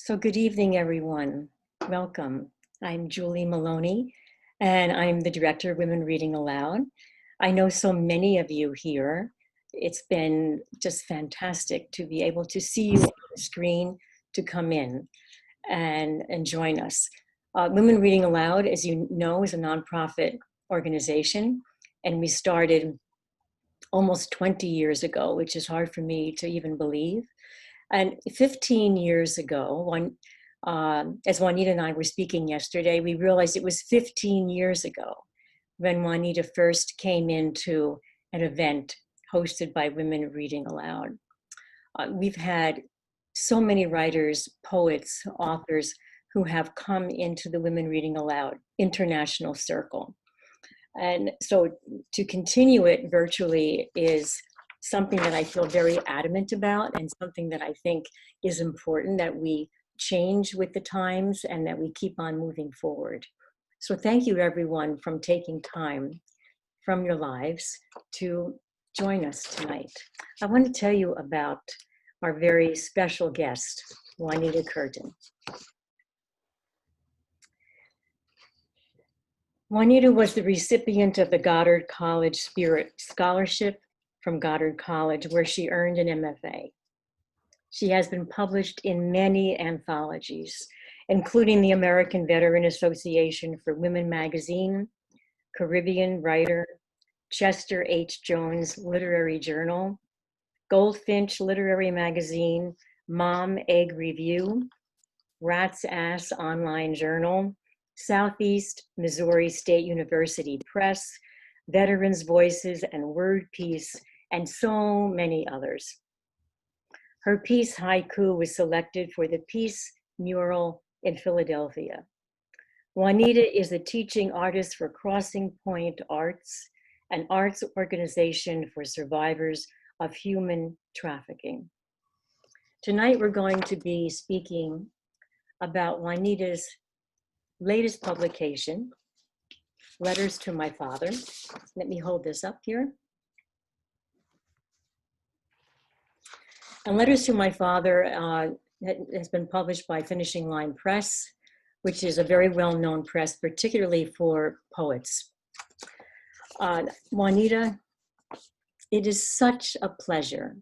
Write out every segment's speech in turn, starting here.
So good evening, everyone. Welcome. I'm Julie Maloney, and I'm the Director of Women Reading Aloud. I know so many of you here. It's been just fantastic to be able to see you on the screen, to come in and join us. Women Reading Aloud, as you know, is a nonprofit organization, and we started almost 20 years ago, which is hard for me to even believe. And 15 years ago, as Juanita and I were speaking yesterday, we realized it was 15 years ago when Juanita first came into an event hosted by Women Reading Aloud. We've had so many writers, poets, authors who have come into the Women Reading Aloud international circle. And so to continue it virtually is something that I feel very adamant about, and something that I think is important that we change with the times and that we keep on moving forward. So thank you everyone for taking time from your lives to join us tonight. I want to tell you about our very special guest, Juanita Kirton. Juanita was the recipient of the Goddard College Spirit Scholarship from Goddard College, where she earned an MFA. She has been published in many anthologies, including the American Veteran Association for Women magazine, Caribbean Writer, Chester H. Jones Literary Journal, Goldfinch Literary Magazine, Mom Egg Review, Rat's Ass Online Journal, Southeast Missouri State University Press, Veterans Voices and Word Peace, and so many others. Her piece, Haiku, was selected for the Peace Mural in Philadelphia. Juanita is a teaching artist for Crossing Point Arts, an arts organization for survivors of human trafficking. Tonight, we're going to be speaking about Juanita's latest publication, Letters to My Father. Let me hold this up here. And Letters to My Father has been published by Finishing Line Press, which is a very well-known press, particularly for poets. Juanita, it is such a pleasure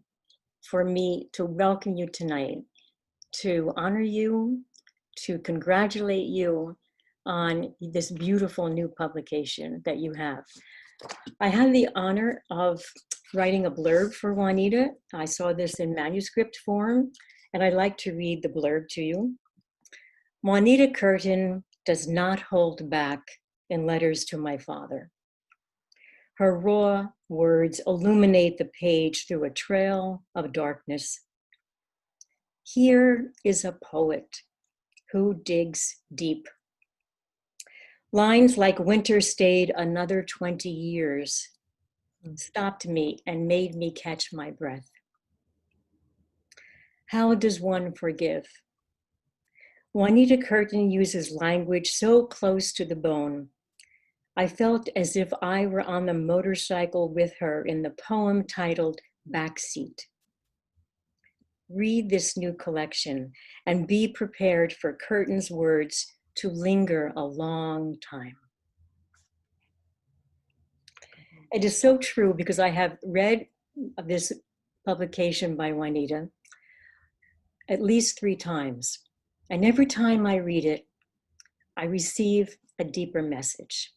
for me to welcome you tonight, to honor you, to congratulate you on this beautiful new publication that you have. I had the honor of writing a blurb for Juanita. I saw this in manuscript form, and I'd like to read the blurb to you. Juanita Kirton does not hold back in Letters to My Father. Her raw words illuminate the page through a trail of darkness. Here is a poet who digs deep. Lines like winter stayed another 20 years stopped me and made me catch my breath. How does one forgive? Juanita Kirton uses language so close to the bone. I felt as if I were on the motorcycle with her in the poem titled Backseat. Read this new collection and be prepared for Kirton's words to linger a long time. It is so true, because I have read this publication by Juanita at least 3 times. And every time I read it, I receive a deeper message.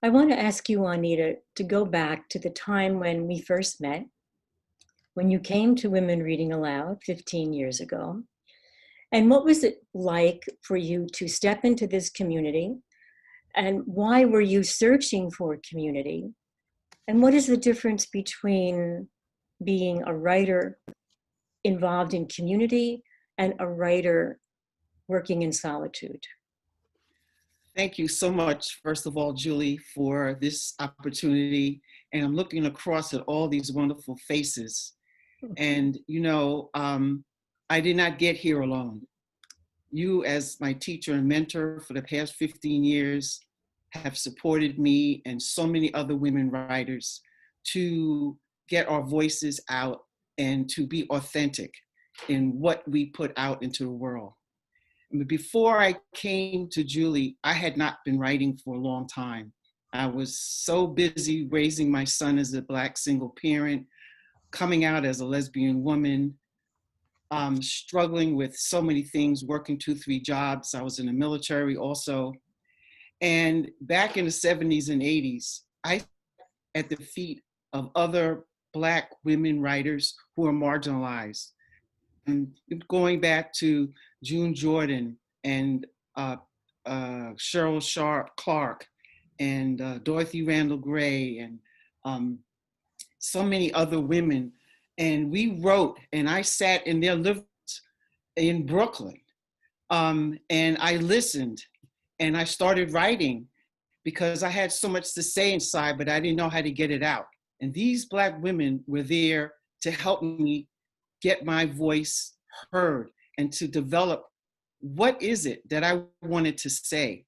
I want to ask you, Juanita, to go back to the time when we first met, when you came to Women Reading Aloud 15 years ago. And what was it like for you to step into this community? And why were you searching for community? And what is the difference between being a writer involved in community and a writer working in solitude? Thank you so much, first of all, Julie, for this opportunity. And I'm looking across at all these wonderful faces. And, you know, I did not get here alone. You, as my teacher and mentor for the past 15 years, have supported me and so many other women writers to get our voices out and to be authentic. in what we put out into the world. But before I came to Julie, I had not been writing for a long time. I was so busy raising my son as a Black single parent, coming out as a lesbian woman, struggling with so many things, working 2, 3 jobs. I was in the military also. And back in the 70s and 80s, I at the feet of other Black women writers who are marginalized. And going back to June Jordan and Cheryl Sharp Clark and Dorothy Randall Gray and so many other women. And we wrote, and I sat in their living rooms in Brooklyn, and I listened, and I started writing because I had so much to say inside, but I didn't know how to get it out. And these Black women were there to help me get my voice heard and to develop what is it that I wanted to say.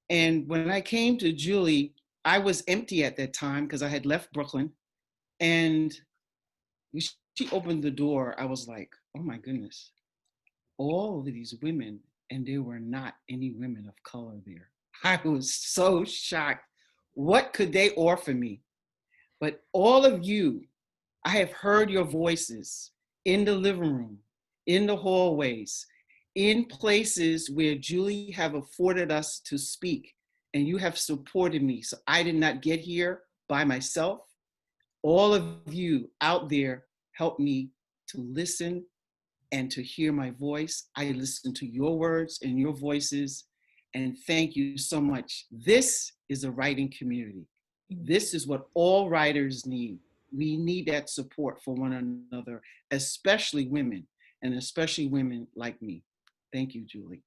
And when I came to Julie, I was empty at that time because I had left Brooklyn. And she opened the door. I was like, oh my goodness, all of these women, and there were not any women of color there. I was so shocked. What could they offer me? But all of you, I have heard your voices in the living room, in the hallways, in places where Julie have afforded us to speak, and you have supported me. So I did not get here by myself. All of you out there helped me to listen and to hear my voice. I listened to your words and your voices, and thank you so much. This is a writing community. This is what all writers need. We need that support for one another, especially women, and especially women like me. Thank you, Julie.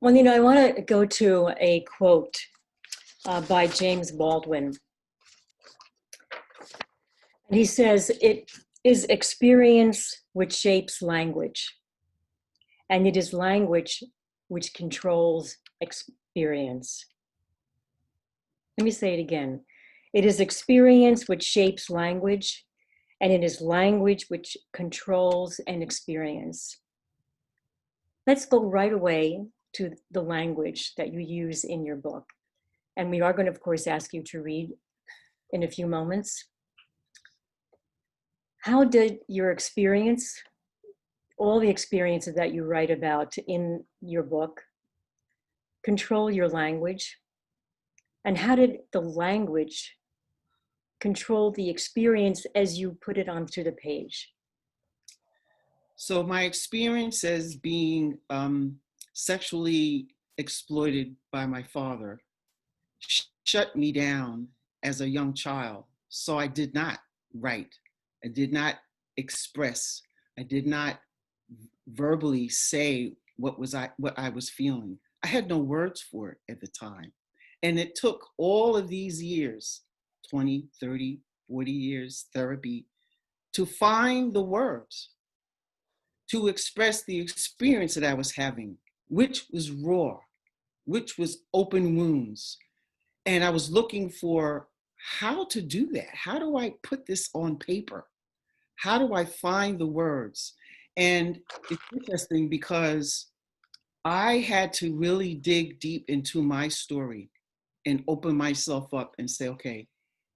Well, I want to go to a quote by James Baldwin. And he says, "It is experience which shapes language, and it is language which controls experience." Let me say it again. It is experience which shapes language, and it is language which controls an experience. Let's go right away to the language that you use in your book. And we are going to, of course, ask you to read in a few moments. How did your experience, all the experiences that you write about in your book, control your language? And how did the language control the experience as you put it onto the page? So my experience as being sexually exploited by my father shut me down as a young child. So I did not write. I did not express. I did not verbally say what I was feeling. I had no words for it at the time. And it took all of these years, 20, 30, 40 years, therapy, to find the words, to express the experience that I was having, which was raw, which was open wounds. And I was looking for how to do that. How do I put this on paper? How do I find the words? And it's interesting because I had to really dig deep into my story and open myself up and say, okay,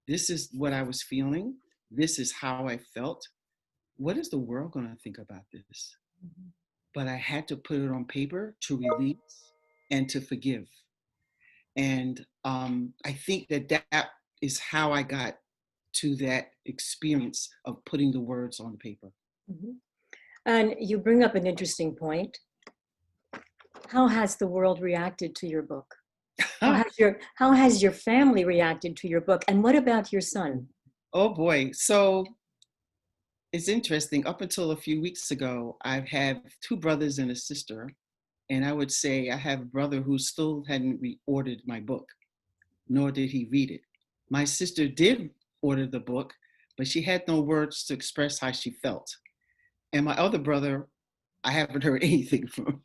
this is what I was feeling. This is how I felt. What is the world going to think about this? Mm-hmm. But I had to put it on paper to release and to forgive. And I think that is how I got to that experience of putting the words on the paper. Mm-hmm. And you bring up an interesting point. How has the world reacted to your book? How has your family reacted to your book? And what about your son? Oh boy. So it's interesting. Up until a few weeks ago, I have 2 brothers and a sister. And I would say I have a brother who still hadn't reordered my book, nor did he read it. My sister did order the book, but she had no words to express how she felt. And my other brother, I haven't heard anything from.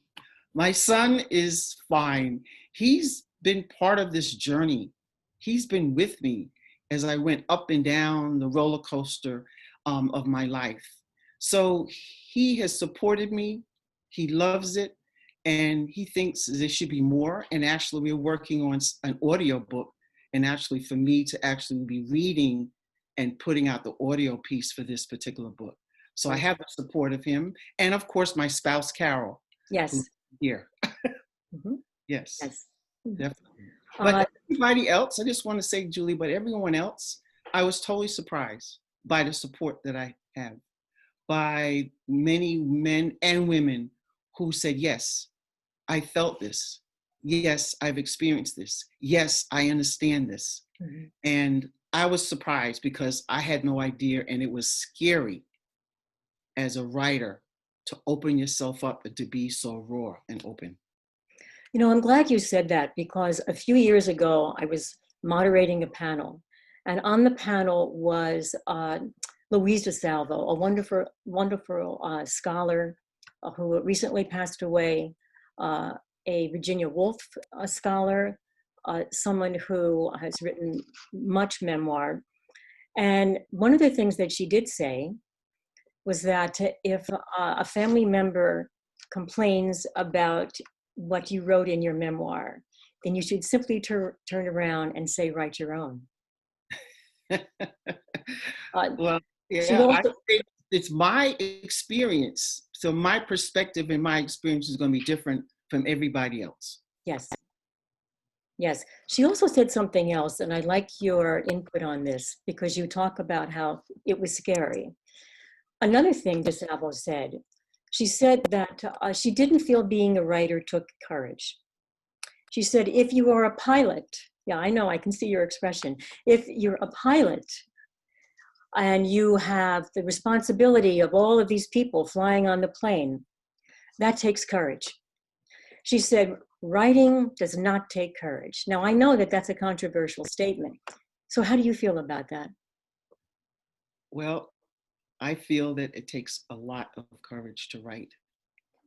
My son is fine. He's been part of this journey. He's been with me as I went up and down the roller coaster of my life. So he has supported me. He loves it. And he thinks there should be more. And actually, we're working on an audio book. And actually, for me to actually be reading and putting out the audio piece for this particular book. So I have the support of him. And of course, my spouse, Carol, who's Yes. here. Mhm. Yes, Yes. definitely. Uh, But everybody else, I just want to say, Julie, but everyone else, I was totally surprised by the support that I have, by many men and women who said, yes, I felt this. Yes, I've experienced this. Yes, I understand this. mhm. And I was surprised because I had no idea, and it was scary as a writer to open yourself up and to be so raw and open. You know, I'm glad you said that because a few years ago, I was moderating a panel, and on the panel was Louise DeSalvo, a wonderful, wonderful scholar who recently passed away, uh, a Virginia Woolf scholar, someone who has written much memoir. And one of the things that she did say was that if a family member complains about what you wrote in your memoir, then you should simply turn around and say, write your own. Uh, Well, she yeah, I also, think it's my experience. So my perspective and my experience is going to be different from everybody else. yes, yes. She also said something else, and I'd like your input on this because you talk about how it was scary. Another thing DeSalvo said, she said that she didn't feel being a writer took courage. She said, if you are a pilot, yeah, I know, I can see your expression. If you're a pilot and you have the responsibility of all of these people flying on the plane, that takes courage. She said, writing does not take courage. Now, I know that that's a controversial statement. So how do you feel about that? Well, I feel that it takes a lot of courage to write.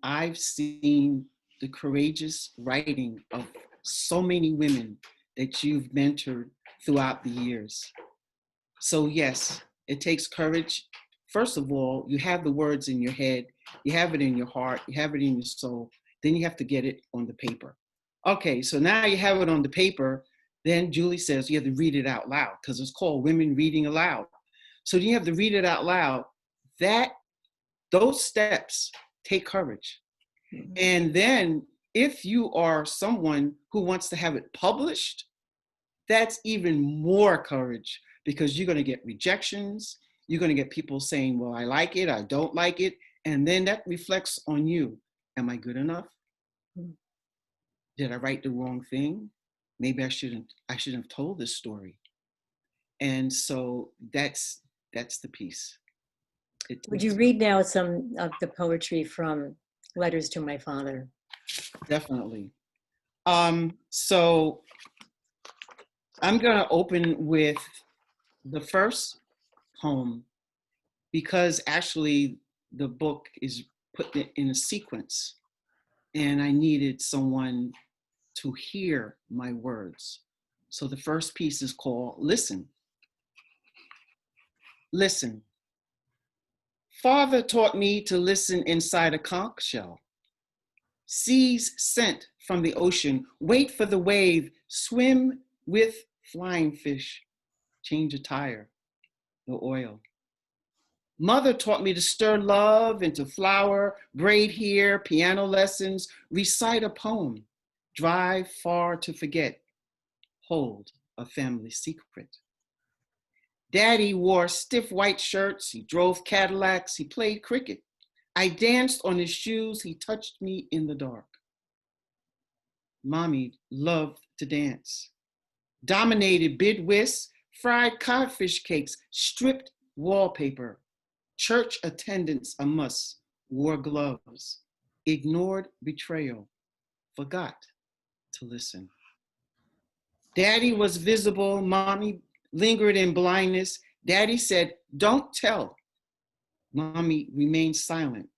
I've seen the courageous writing of so many women that you've mentored throughout the years. So, yes, it takes courage. First of all, you have the words in your head, you have it in your heart, you have it in your soul, then you have to get it on the paper. Okay, so now you have it on the paper, then Julie says you have to read it out loud because it's called Women Reading Aloud. So you have to read it out loud. That those steps take courage. And then if you are someone who wants to have it published, that's even more courage because you're going to get rejections. You're going to get people saying, well, I like it, I don't like it. And then that reflects on you. Am I good enough? Did I write the wrong thing? Maybe I shouldn't have told this story. And so that's the piece. It Would you takes read now some of the poetry from Letters to My Father? definitely. So I'm going to open with the first poem because actually the book is put in a sequence and I needed someone to hear my words. So the first piece is called Listen. Listen. Father taught me to listen inside a conch shell. Seas sent from the ocean, wait for the wave, swim with flying fish, change a tire, the oil. Mother taught me to stir love into flour, braid hair, piano lessons, recite a poem, drive far to forget, hold a family secret. Daddy wore stiff white shirts, he drove Cadillacs, he played cricket. I danced on his shoes, he touched me in the dark. Mommy loved to dance. Dominated bid whist, fried codfish cakes, stripped wallpaper. Church attendance a must, wore gloves, ignored betrayal, forgot to listen. Daddy was visible, mommy lingered in blindness. Daddy said, don't tell. Mommy remained silent.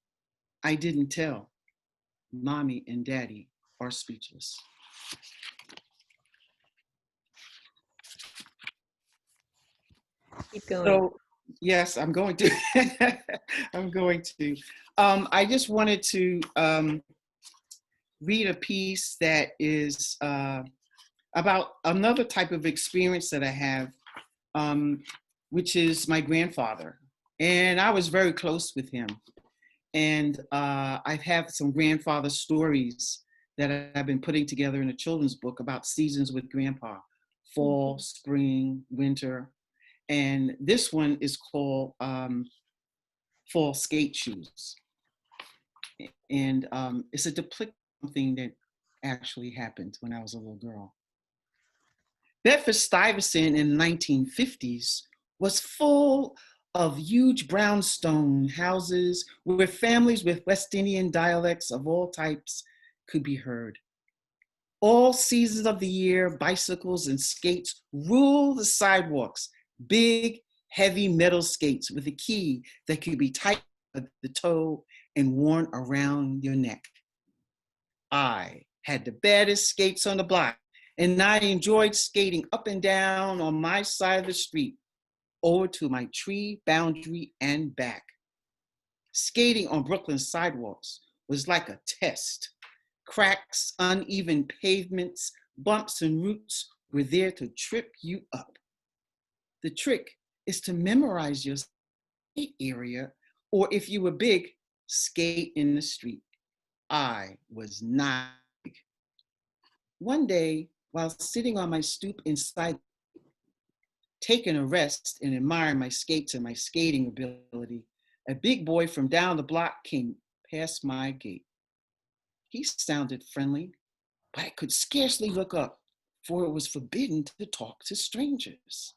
I didn't tell. Mommy and daddy are speechless. Keep going. So Yes, I'm going to. I'm going to. I just wanted to read a piece that is about another type of experience that I have, um, which is my grandfather. And I was very close with him. And I've had some grandfather stories that I've been putting together in a children's book about seasons with grandpa: fall, spring, winter. And this one is called Fall Skate Shoes. And it's a depiction of something that actually happened when I was a little girl. Bedford-Stuyvesant in the 1950s was full of huge brownstone houses where families with West Indian dialects of all types could be heard. All seasons of the year, bicycles and skates rule the sidewalks, big, heavy metal skates with a key that could be tightened at the toe and worn around your neck. I had the baddest skates on the block, and I enjoyed skating up and down on my side of the street, over to my tree boundary and back. Skating on Brooklyn sidewalks was like a test. Cracks, uneven pavements, bumps, and roots were there to trip you up. The trick is to memorize your skate area, or if you were big, skate in the street. I was not big. One day, while sitting on my stoop inside, taking a rest and admiring my skates and my skating ability, a big boy from down the block came past my gate. He sounded friendly, but I could scarcely look up, for it was forbidden to talk to strangers.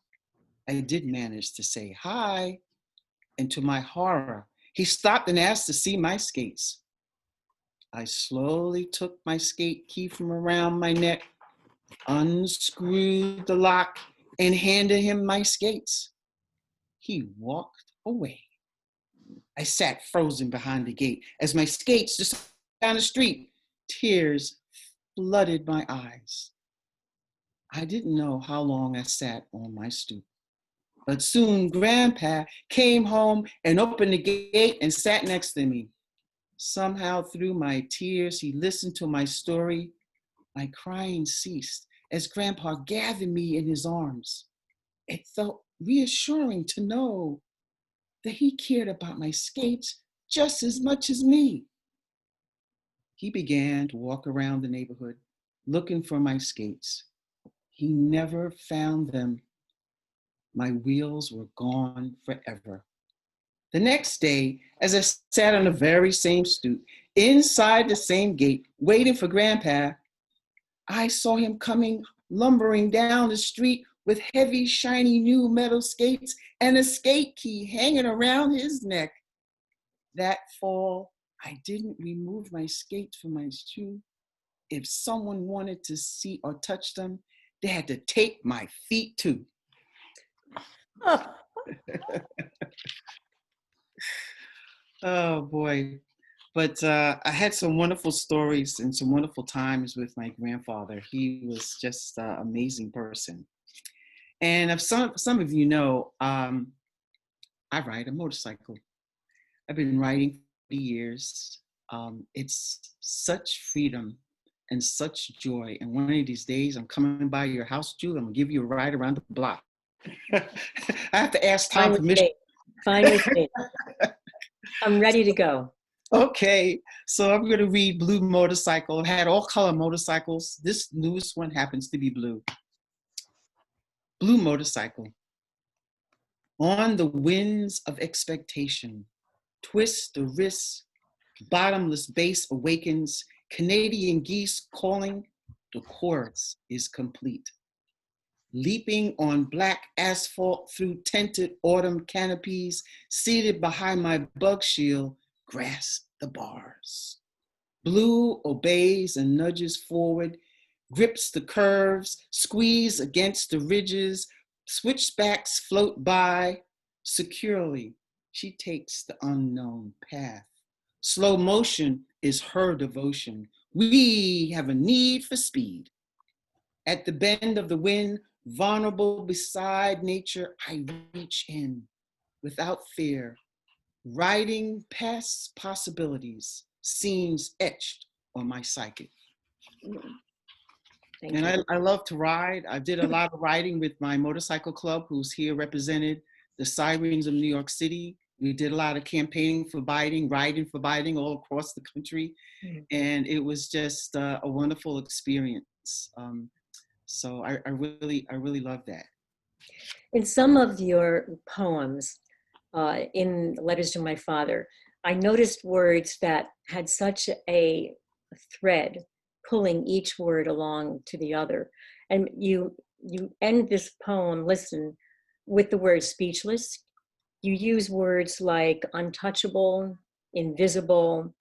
I did manage to say hi, and to my horror, he stopped and asked to see my skates. I slowly took my skate key from around my neck, unscrewed the lock, and handed him my skates. He walked away. I sat frozen behind the gate as my skates just down the street. Tears flooded my eyes. I didn't know how long I sat on my stoop. But soon Grandpa came home and opened the gate and sat next to me. Somehow through my tears, he listened to my story. My crying ceased as Grandpa gathered me in his arms. It felt reassuring to know that he cared about my skates just as much as me. He began to walk around the neighborhood looking for my skates. He never found them. My wheels were gone forever. The next day, as I sat on the very same stoop, inside the same gate, waiting for Grandpa, I saw him coming lumbering down the street with heavy, shiny new metal skates and a skate key hanging around his neck. That fall, I didn't remove my skates from my shoe. If someone wanted to see or touch them, they had to take my feet too. Oh, Oh boy. But I had some wonderful stories and some wonderful times with my grandfather. He was just an amazing person. And if some of you know, I ride a motorcycle. I've been riding for years. It's such freedom and such joy. And one of these days, I'm coming by your house, Julie. I'm gonna give you a ride around the block. I have to ask fine Tom with permission. me. Fine with me. I'm ready to go. Okay, so I'm gonna read Blue Motorcycle. I've had all color motorcycles. This newest one happens to be blue. Blue Motorcycle. On the winds of expectation, twist the wrist, bottomless bass awakens, Canadian geese calling, the chorus is complete. Leaping on black asphalt through tinted autumn canopies, seated behind my bug shield, grasp the bars. Blue obeys and nudges forward, grips the curves, squeeze against the ridges, switchbacks float by. Securely, she takes the unknown path. Slow motion is her devotion. We have a need for speed. At the bend of the wind, vulnerable beside nature, I reach in. without fear, riding past possibilities, scenes etched on my psyche. Thank And you. I love to ride. I did a lot of riding with my motorcycle club, who's here represented, the Sirens of New York City. We did a lot of campaigning for Biden, riding for Biden all across the country. Mm. And it was just a wonderful experience. So I really love that. In some of your poems, in Letters to My Father, I noticed words that had such a thread pulling each word along to the other. And you end this poem, listen, with the word speechless. You use words like untouchable, invisible,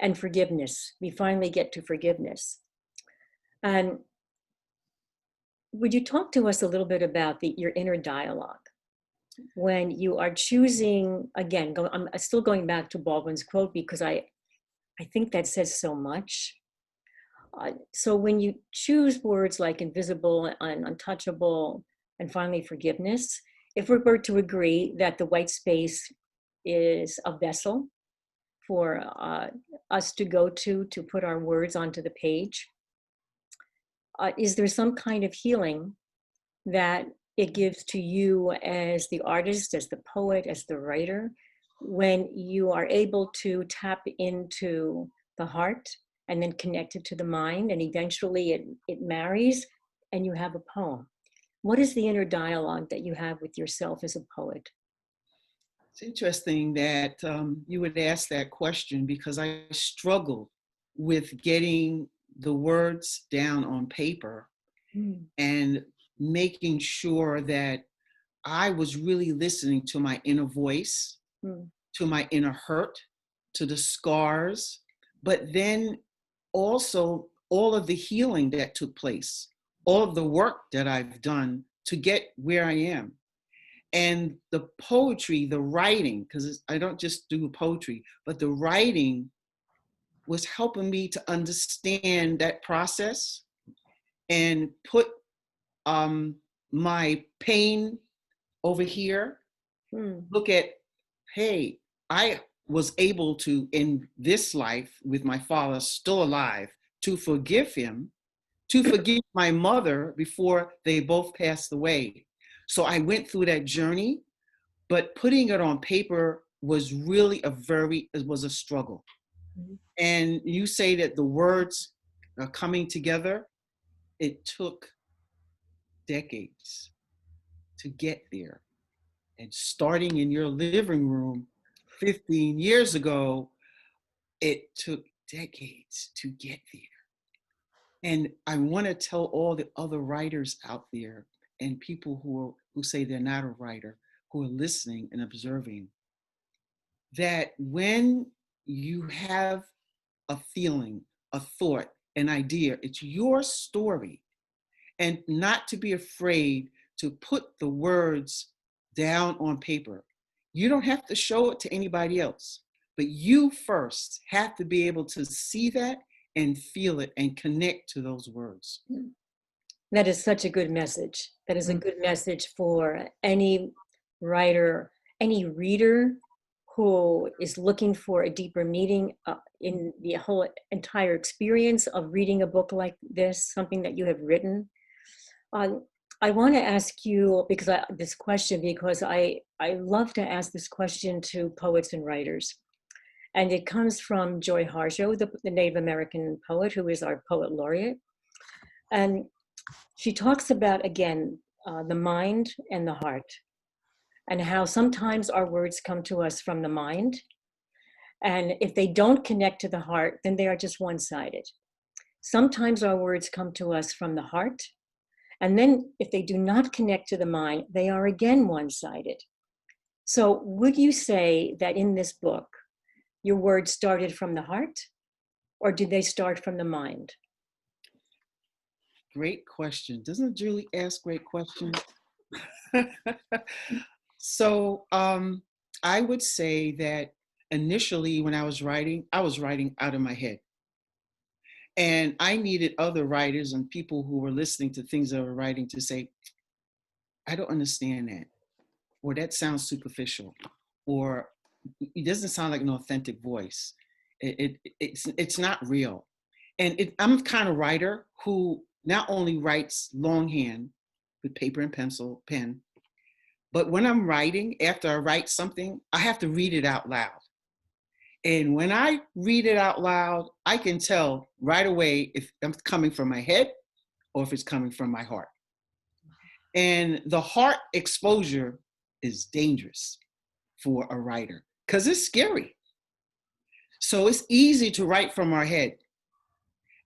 and forgiveness. We finally get to forgiveness. And would you talk to us a little bit about your inner dialogue when you are choosing, again, I'm still going back to Baldwin's quote because I think that says so much. So when you choose words like invisible and untouchable and finally forgiveness, if we were to agree that the white space is a vessel for us to go to put our words onto the page, is there some kind of healing that it gives to you as the artist, as the poet, as the writer, when you are able to tap into the heart and then connect it to the mind, and eventually it marries and you have a poem? What is the inner dialogue that you have with yourself as a poet? It's interesting that you would ask that question because I struggle with getting the words down on paper Mm. and making sure that I was really listening to my inner voice, Mm. to my inner hurt, to the scars, but then also all of the healing that took place, all of the work that I've done to get where I am. And the poetry, the writing, because I don't just do poetry, but the writing was helping me to understand that process and put my pain over here, Mm. look at, hey, I was able to, in this life with my father still alive, to forgive him, to forgive my mother before they both passed away. So I went through that journey, but putting it on paper was really it was a struggle. Mm. And you say that the words are coming together. It took decades to get there. And starting in your living room 15 years ago, it took decades to get there. And I want to tell all the other writers out there and people who say they're not a writer, who are listening and observing, that when you have a feeling, a thought, an idea, it's your story. And not to be afraid to put the words down on paper. You don't have to show it to anybody else, but you first have to be able to see that and feel it and connect to those words. That is such a good message. That is a Mm. good message for any writer, any reader who is looking for a deeper meaning in the whole entire experience of reading a book like this, something that you have written. Uh, I want to ask you this question because I love to ask this question to poets and writers. And it comes from Joy Harjo, the Native American poet who is our poet laureate. And she talks about, again, the mind and the heart, and how sometimes our words come to us from the mind. And if they don't connect to the heart, then they are just one sided. Sometimes our words come to us from the heart. And then if they do not connect to the mind, they are again one sided. So, would you say that in this book, your words started from the heart, or did they start from the mind? Great question. Doesn't Julie ask great questions? So I would say that initially when I was writing out of my head. And I needed other writers and people who were listening to things I were writing to say, I don't understand that. or that sounds superficial, or it doesn't sound like an authentic voice. It's not real. And I'm the kind of writer who not only writes longhand with paper and pencil, pen, but when I'm writing, after I write something, I have to read it out loud. And when I read it out loud, I can tell right away if it's coming from my head or if it's coming from my heart. And the heart exposure is dangerous for a writer because it's scary. So it's easy to write from our head,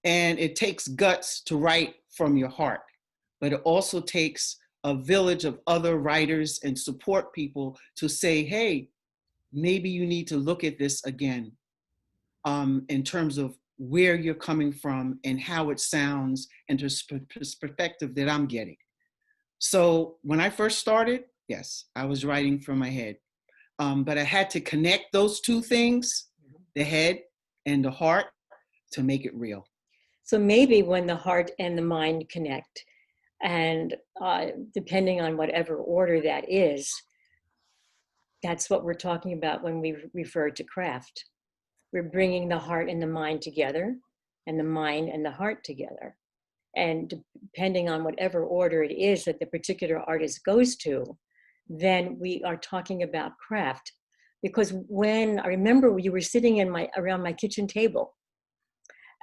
and it takes guts to write from your heart, but it also takes a village of other writers and support people to say, hey, maybe you need to look at this again, in terms of where you're coming from and how it sounds and the perspective that I'm getting. So when I first started, yes, I was writing from my head, but I had to connect those two things, the head and the heart, to make it real. So maybe when the heart and the mind connect, and depending on whatever order that is, that's what we're talking about when we refer to craft. We're bringing the heart and the mind together, and the mind and the heart together. And depending on whatever order it is that the particular artist goes to, then we are talking about craft. Because when I remember you were sitting around my kitchen table,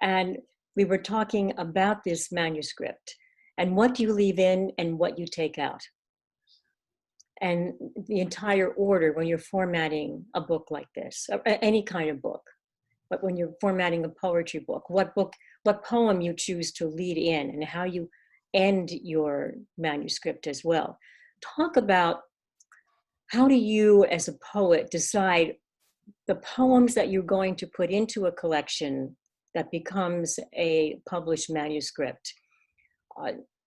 and we were talking about this manuscript and what you leave in and what you take out. And the entire order when you're formatting a book like this, or any kind of book, but when you're formatting a poetry book, what poem you choose to lead in and how you end your manuscript as well. Talk about how do you as a poet decide the poems that you're going to put into a collection that becomes a published manuscript.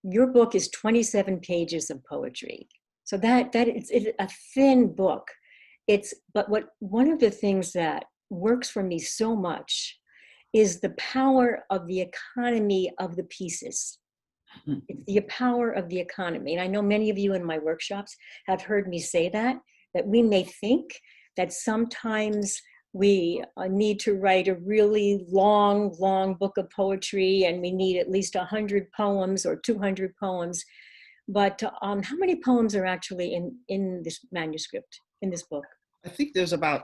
Your book is 27 pages of poetry. So that it's a thin book. But one of the things that works for me so much is the power of the economy of the pieces. It's the power of the economy. And I know many of you in my workshops have heard me say that we may think that sometimes we need to write a really long book of poetry, and we need at least 100 poems or 200 poems. But how many poems are actually in this manuscript, in this book? I think there's about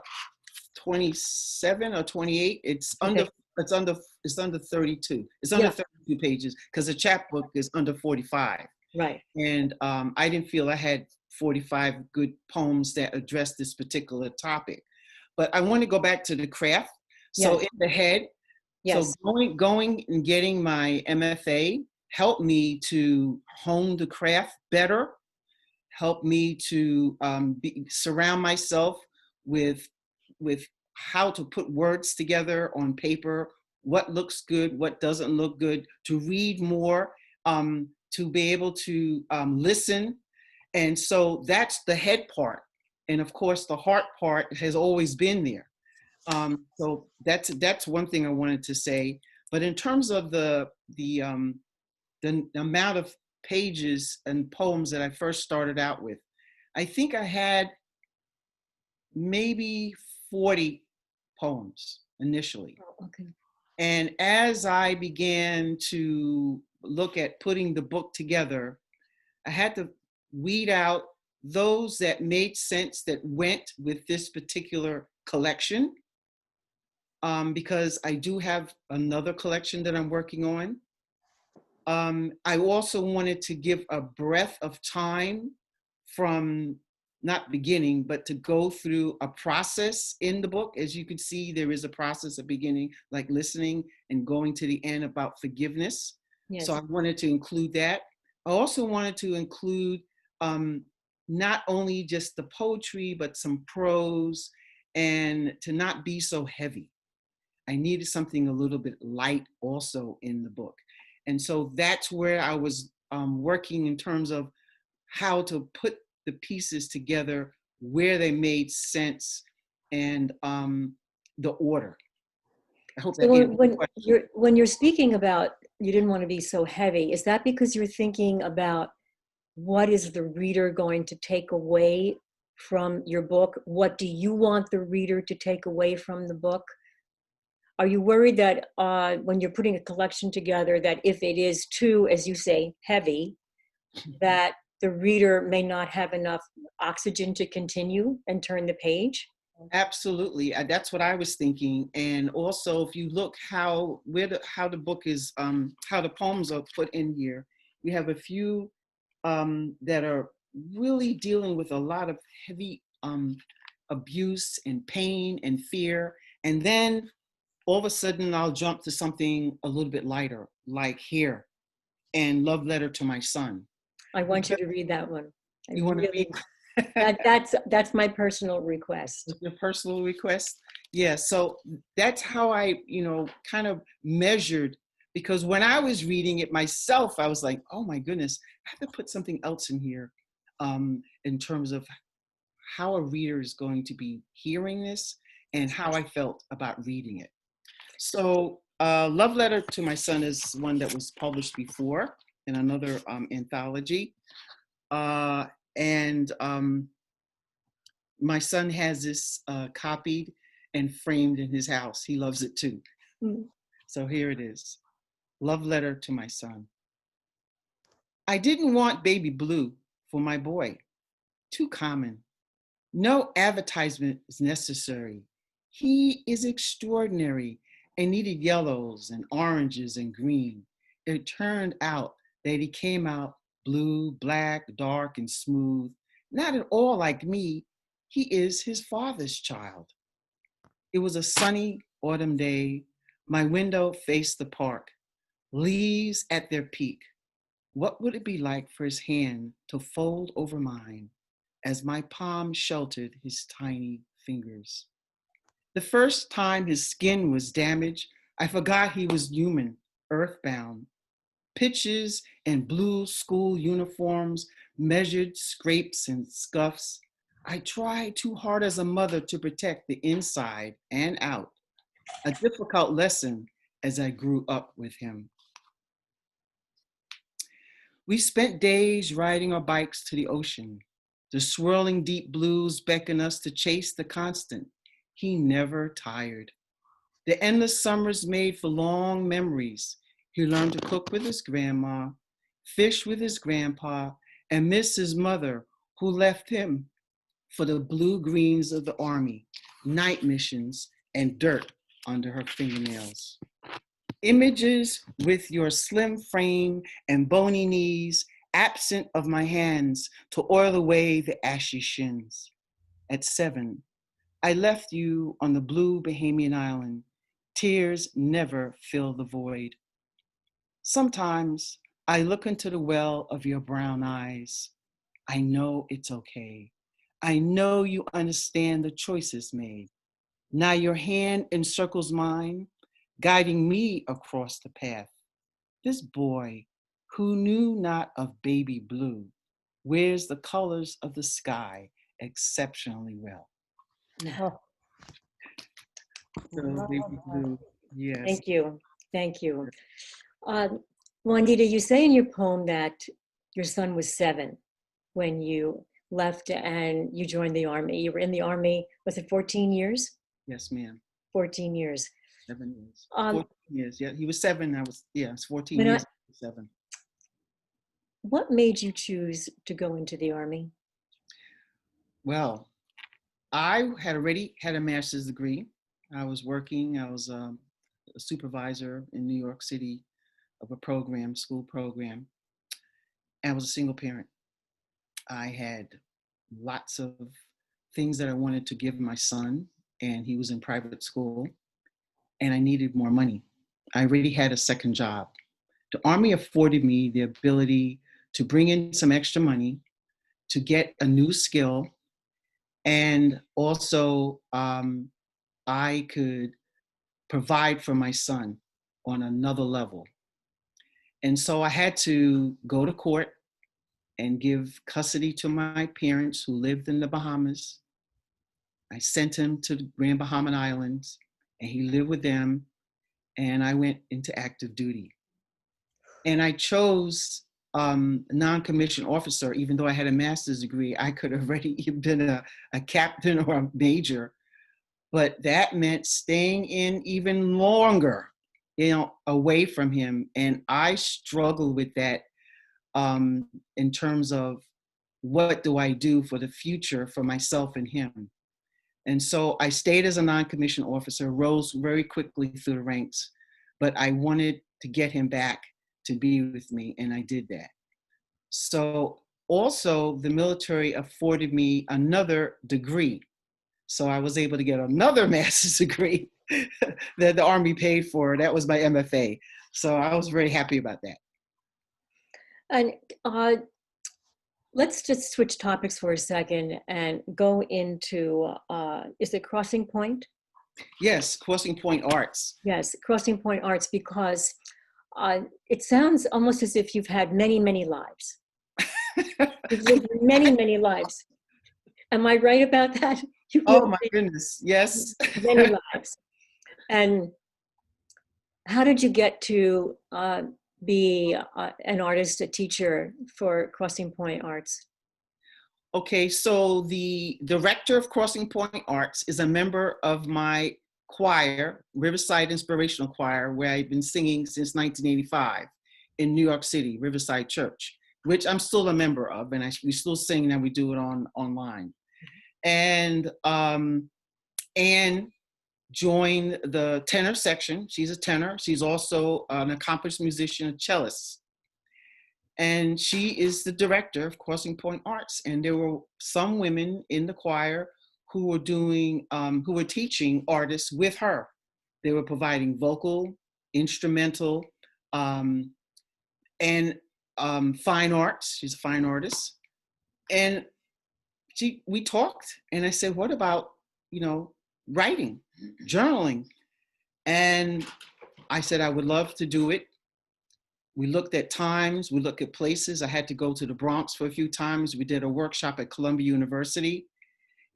27 or 28. It's under 32. It's under 32 pages because the chapbook is under 45. Right. And I didn't feel I had 45 good poems that address this particular topic. But I want to go back to the craft. So in the head, so going and getting my MFA helped me to hone the craft better, helped me to surround myself with how to put words together on paper, what looks good, what doesn't look good, to read more, to be able to listen. And so that's the head part. And of course, the heart part has always been there. So that's one thing I wanted to say. But in terms of the amount of pages and poems that I first started out with, I think I had maybe 40 poems initially. Oh, okay. And as I began to look at putting the book together, I had to weed out those that made sense, that went with this particular collection, because I do have another collection that I'm working on. I also wanted to give a breadth of time from not beginning, but to go through a process in the book. As you can see, there is a process at beginning, like listening and going to the end about forgiveness. Yes. So I wanted to include that. I also wanted to include not only just the poetry, but some prose, and to not be so heavy. I needed something a little bit light also in the book. And so that's where I was working in terms of how to put the pieces together, where they made sense, and the order. I hope that so when you're speaking about you didn't want to be so heavy, is that because you're thinking about what is the reader going to take away from your book? What do you want the reader to take away from the book? Are you worried that when you're putting a collection together, that if it is too, as you say, heavy, that the reader may not have enough oxygen to continue and turn the page? Absolutely. That's what I was thinking. And also, if you look how the book is, how the poems are put in here, we have a few that are really dealing with a lot of heavy abuse and pain and fear. And then all of a sudden, I'll jump to something a little bit lighter, like Here and Love Letter to My Son. I want you to read that one. I You want to really, read? that's my personal request. Your personal request? Yeah, so that's how I, kind of measured, because when I was reading it myself, I was like, oh my goodness, I have to put something else in here in terms of how a reader is going to be hearing this and how I felt about reading it. So Love Letter to My Son is one that was published before in another anthology. And my son has this copied and framed in his house. He loves it too. Mm. So here it is. Love Letter to My Son. I didn't want baby blue for my boy. Too common. No advertisement is necessary. He is extraordinary and needed yellows and oranges and green. It turned out that he came out blue, black, dark, and smooth. Not at all like me. He is his father's child. It was a sunny autumn day. My window faced the park, leaves at their peak. What would it be like for his hand to fold over mine as my palm sheltered his tiny fingers? The first time his skin was damaged, I forgot he was human, earthbound. Pitches and blue school uniforms, measured scrapes and scuffs. I tried too hard as a mother to protect the inside and out. A difficult lesson as I grew up with him. We spent days riding our bikes to the ocean. The swirling deep blues beckon us to chase the constant. He never tired. The endless summers made for long memories. He learned to cook with his grandma, fish with his grandpa, and miss his mother, who left him for the blue greens of the army, night missions, and dirt under her fingernails. Images with your slim frame and bony knees, absent of my hands to oil away the ashy shins. At 7, I left you on the blue Bahamian island. Tears never fill the void. Sometimes I look into the well of your brown eyes. I know it's okay. I know you understand the choices made. Now your hand encircles mine, guiding me across the path. This boy, who knew not of baby blue, wears the colors of the sky exceptionally well. Oh, So baby blue, yes. thank you. Thank you. Juanita, you say in your poem that your son was 7 when you left and you joined the Army. You were in the Army, was it 14 years? Yes, ma'am. 14 years. 7 years. Um, 14 years. Yeah, he was 7. It's 14 when I, years. 7. what made you choose to go into the Army? Well, I had already had a master's degree. I was working. I was a supervisor in New York City of a program, school program. And I was a single parent. I had lots of things that I wanted to give my son, and he was in private school, and I needed more money. I already had a second job. The Army afforded me the ability to bring in some extra money, to get a new skill, and also I could provide for my son on another level. And so I had to go to court and give custody to my parents who lived in the Bahamas. I sent him to the Grand Bahama Islands, and he lived with them, and I went into active duty. And I chose non-commissioned officer, even though I had a master's degree, I could have already been a captain or a major. But that meant staying in even longer, away from him. And I struggled with that in terms of what do I do for the future for myself and him. And so I stayed as a non-commissioned officer, rose very quickly through the ranks, but I wanted to get him back to be with me, and I did that. So also the military afforded me another degree. So I was able to get another master's degree that the Army paid for. That was my MFA. So I was very happy about that. And let's just switch topics for a second and go into, is it Crossing Point? Yes, Crossing Point Arts. Yes, Crossing Point Arts, because it sounds almost as if you've had many, many lives. You've lived many, many lives. Am I right about that? Oh my goodness, yes. Many lives. And how did you get to be an artist, a teacher for Crossing Point Arts? Okay, so the director of Crossing Point Arts is a member of my choir, Riverside Inspirational Choir, where I've been singing since 1985 in New York City, Riverside Church, which I'm still a member of, and we still sing and we do it online. And Anne joined the tenor section. She's a tenor. She's also an accomplished musician, a cellist. And she is the director of Crossing Point Arts. And there were some women in the choir who were teaching artists with her. They were providing vocal, instrumental, and fine arts. She's a fine artist. And we talked, and I said, what about, writing, journaling? And I said, I would love to do it. We looked at times, we looked at places. I had to go to the Bronx for a few times. We did a workshop at Columbia University.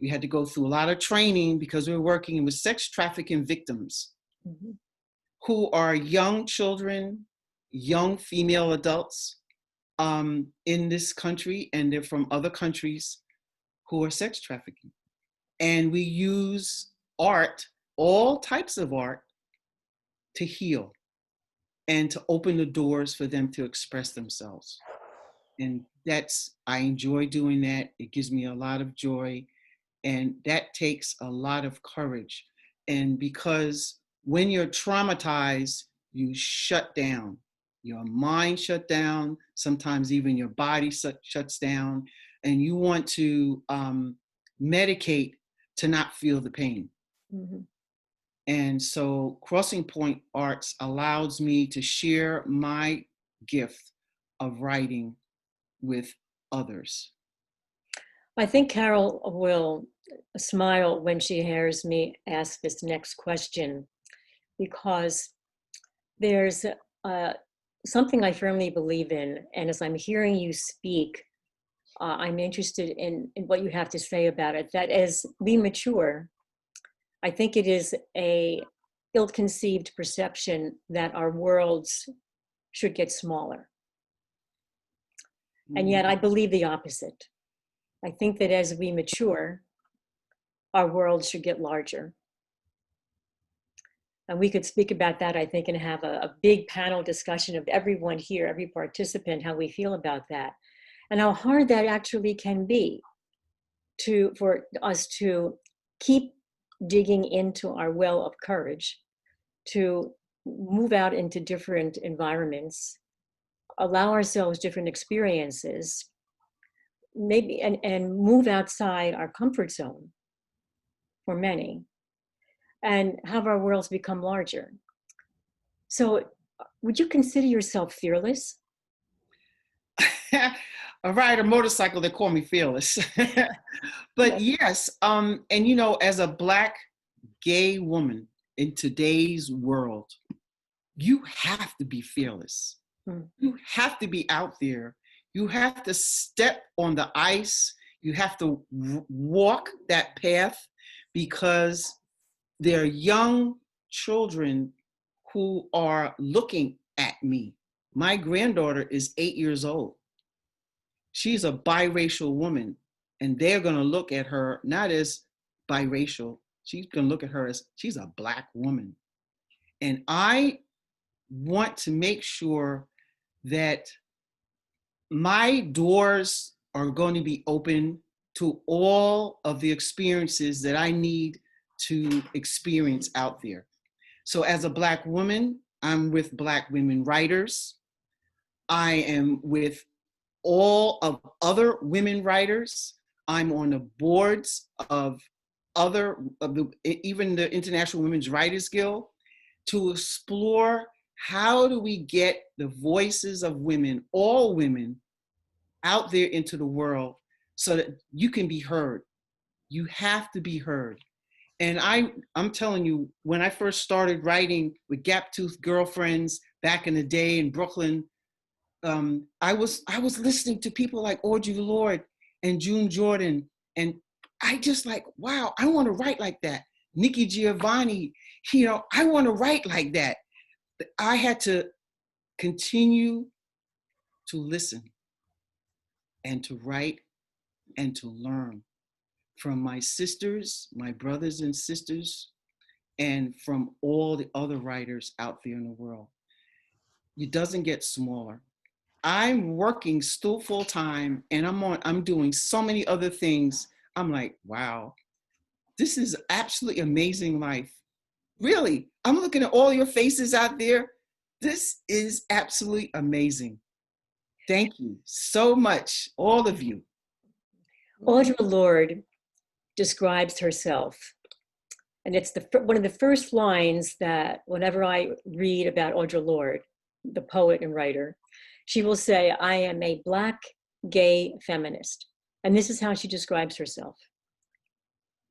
We had to go through a lot of training because we were working with sex trafficking victims who are young children, young female adults in this country, and they're from other countries who are sex trafficking. And we use art, all types of art, to heal and to open the doors for them to express themselves. And I enjoy doing that. It gives me a lot of joy. And that takes a lot of courage. And because when you're traumatized, you shut down. Your mind shut down. Sometimes even your body shuts down. And you want to medicate to not feel the pain. Mm-hmm. And so Crossing Point Arts allows me to share my gift of writing with others. I think Carol will smile when she hears me ask this next question, because there's something I firmly believe in. And as I'm hearing you speak, I'm interested in what you have to say about it, that as we mature, I think it is a ill-conceived perception that our worlds should get smaller. And yet I believe the opposite. I think that as we mature, our world should get larger. And we could speak about that, I think, and have a big panel discussion of everyone here, every participant, how we feel about that. And how hard that actually can be for us to keep digging into our well of courage, to move out into different environments, allow ourselves different experiences, maybe, and move outside our comfort zone for many, and have our worlds become larger. So would you consider yourself fearless? I ride a motorcycle, they call me fearless. But yes, and as a Black gay woman in today's world, you have to be fearless. You have to be out there. You have to step on the ice. You have to walk that path, because there are young children who are looking at me My granddaughter is 8 years old. She's a biracial woman, and they're going to look at her not as biracial. She's going to look at her as she's a Black woman. And I want to make sure that my doors are going to be open to all of the experiences that I need to experience out there. So as a Black woman, I'm with Black women writers. I am with all of other women writers. I'm on the boards of even the International Women's Writers Guild, to explore how do we get the voices of women, all women, out there into the world so that you can be heard. You have to be heard. And I'm telling you, when I first started writing with Gap-Toothed Girlfriends back in the day in Brooklyn, I was listening to people like Audre Lorde and June Jordan, and I just like, wow, I want to write like that. Nikki Giovanni, I want to write like that. I had to continue to listen and to write and to learn from my sisters, my brothers and sisters, and from all the other writers out there in the world. It doesn't get smaller. I'm working still full time, and I'm doing so many other things. I'm like, wow, this is absolutely amazing life. Really, I'm looking at all your faces out there. This is absolutely amazing. Thank you so much, all of you. Audre Lorde describes herself, and it's one of the first lines that whenever I read about Audre Lorde, the poet and writer, she will say, I am a Black gay feminist. And this is how she describes herself.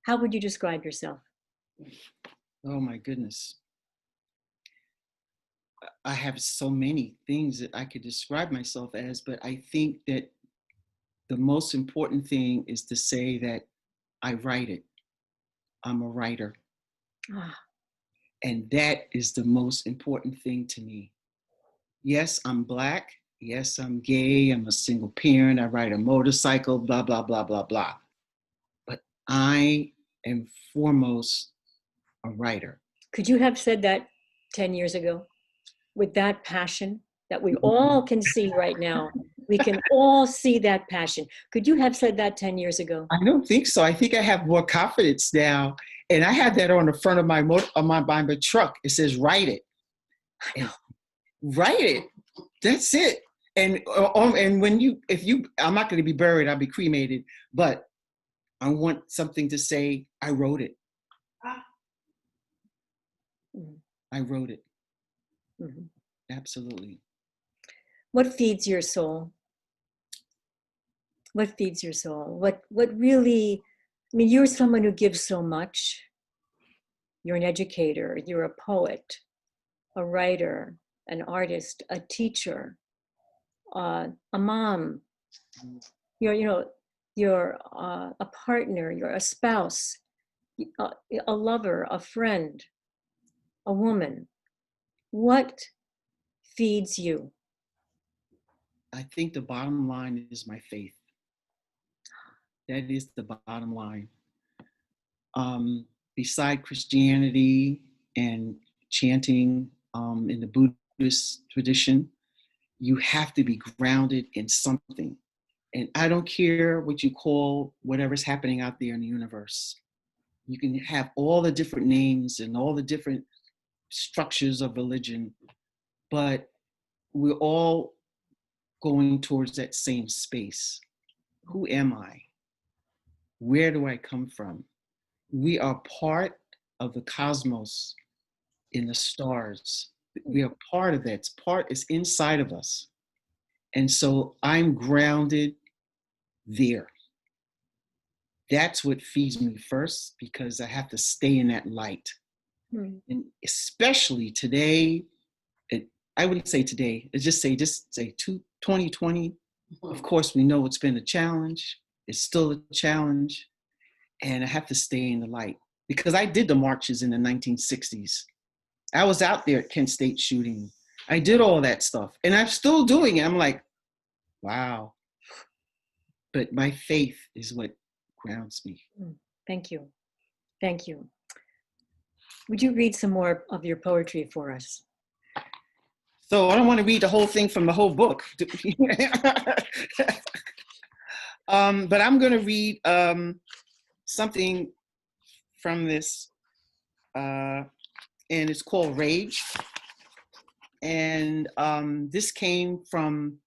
How would you describe yourself? Oh my goodness. I have so many things that I could describe myself as, but I think that the most important thing is to say that I write it. I'm a writer. Ah. And that is the most important thing to me. Yes, I'm Black. Yes, I'm gay. I'm a single parent. I ride a motorcycle, blah, blah, blah, blah, blah. But I am foremost a writer. Could you have said that 10 years ago with that passion that we all can see right now? We can all see that passion. Could you have said that 10 years ago? I don't think so. I think I have more confidence now. And I have that on the front of my truck. It says, write it. And write it. That's it. And I'm not going to be buried, I'll be cremated, but I want something to say, I wrote it. Mm-hmm. I wrote it. Mm-hmm. Absolutely. What feeds your soul? What feeds your soul? What really, I mean, you're someone who gives so much. You're an educator, you're a poet, a writer, an artist, a teacher, a mom. You're a partner, you're a spouse, a lover, a friend, a woman. What feeds you? I think the bottom line is my faith. That is the bottom line. Beside Christianity and chanting in the Buddhist tradition, you have to be grounded in something. And I don't care what you call whatever's happening out there in the universe. You can have all the different names and all the different structures of religion, but we're all going towards that same space. Who am I? Where do I come from? We are part of the cosmos in the stars. We are part of that. It's inside of us. And so I'm grounded there. That's what feeds me first, because I have to stay in that light. Mm. And especially today, I wouldn't say today, just say 2020. Of course, we know it's been a challenge. It's still a challenge. And I have to stay in the light, because I did the marches in the 1960s. I was out there at Kent State shooting. I did all that stuff and I'm still doing it. I'm like, wow. But my faith is what grounds me. Thank you. Thank you. Would you read some more of your poetry for us? So I don't want to read the whole thing from the whole book. But I'm going to read something from this, and it's called Rage. And this came from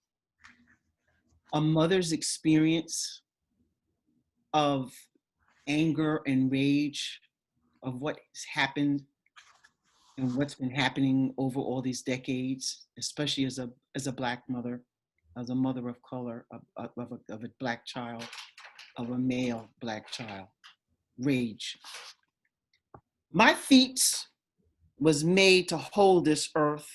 a mother's experience of anger and rage of what has happened and what's been happening over all these decades, especially as a Black mother, as a mother of color, of a Black child, of a male Black child. Rage. My feet was made to hold this earth,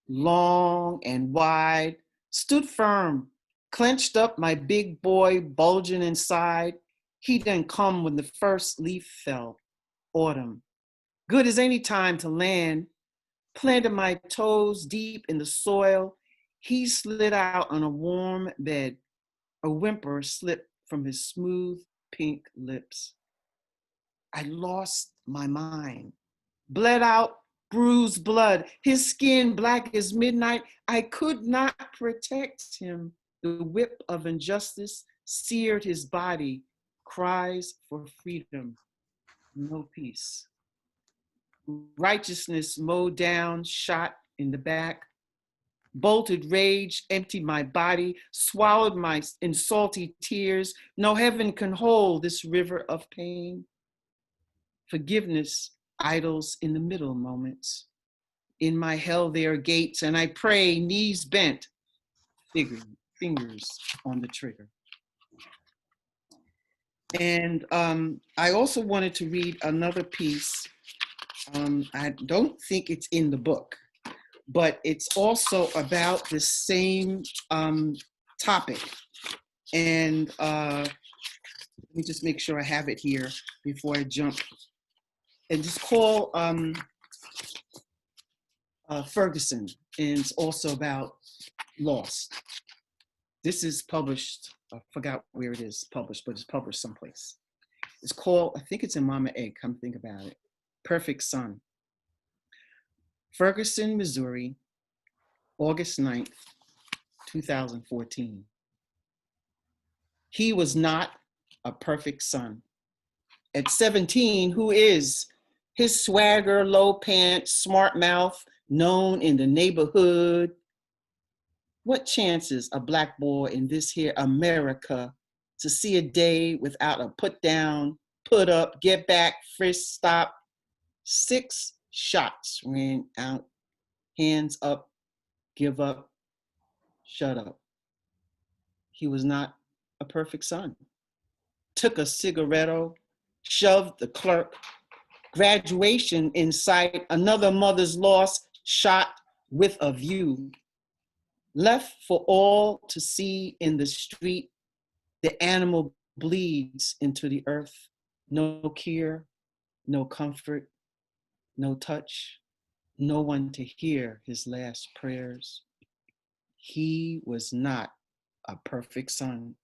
long and wide, stood firm, clenched up my big boy bulging inside. He didn't come when the first leaf fell, autumn. Good as any time to land, planted my toes deep in the soil. He slid out on a warm bed. A whimper slipped from his smooth pink lips. I lost my mind. Bled out, bruised blood, his skin black as midnight. I could not protect him. The whip of injustice seared his body. Cries for freedom, no peace. Righteousness mowed down, shot in the back. Bolted rage emptied my body, swallowed my in salty tears. No heaven can hold this river of pain. Forgiveness idles in the middle moments. In my hell there are gates, and I pray, knees bent, fingers on the trigger. And I also wanted to read another piece. I don't think it's in the book, but it's also about the same topic. And let me just make sure I have it here before I jump. And it's called Ferguson, and it's also about Lost. This is published, I forgot where it is published, but it's published someplace. It's called, I think it's in Mama Egg, come think about it, Perfect Son. Ferguson, Missouri, August 9th, 2014. He was not a perfect son. At 17, who is? His swagger, low pants, smart mouth, known in the neighborhood. What chances a Black boy in this here America to see a day without a put down, put up, get back, frisk, stop? 6 shots ran out, hands up, give up, shut up. He was not a perfect son. Took a cigaretto, shoved the clerk, graduation in sight, another mother's loss, shot with a view. Left for all to see in the street, the animal bleeds into the earth. No care, no comfort, no touch, no one to hear his last prayers. He was not a perfect son,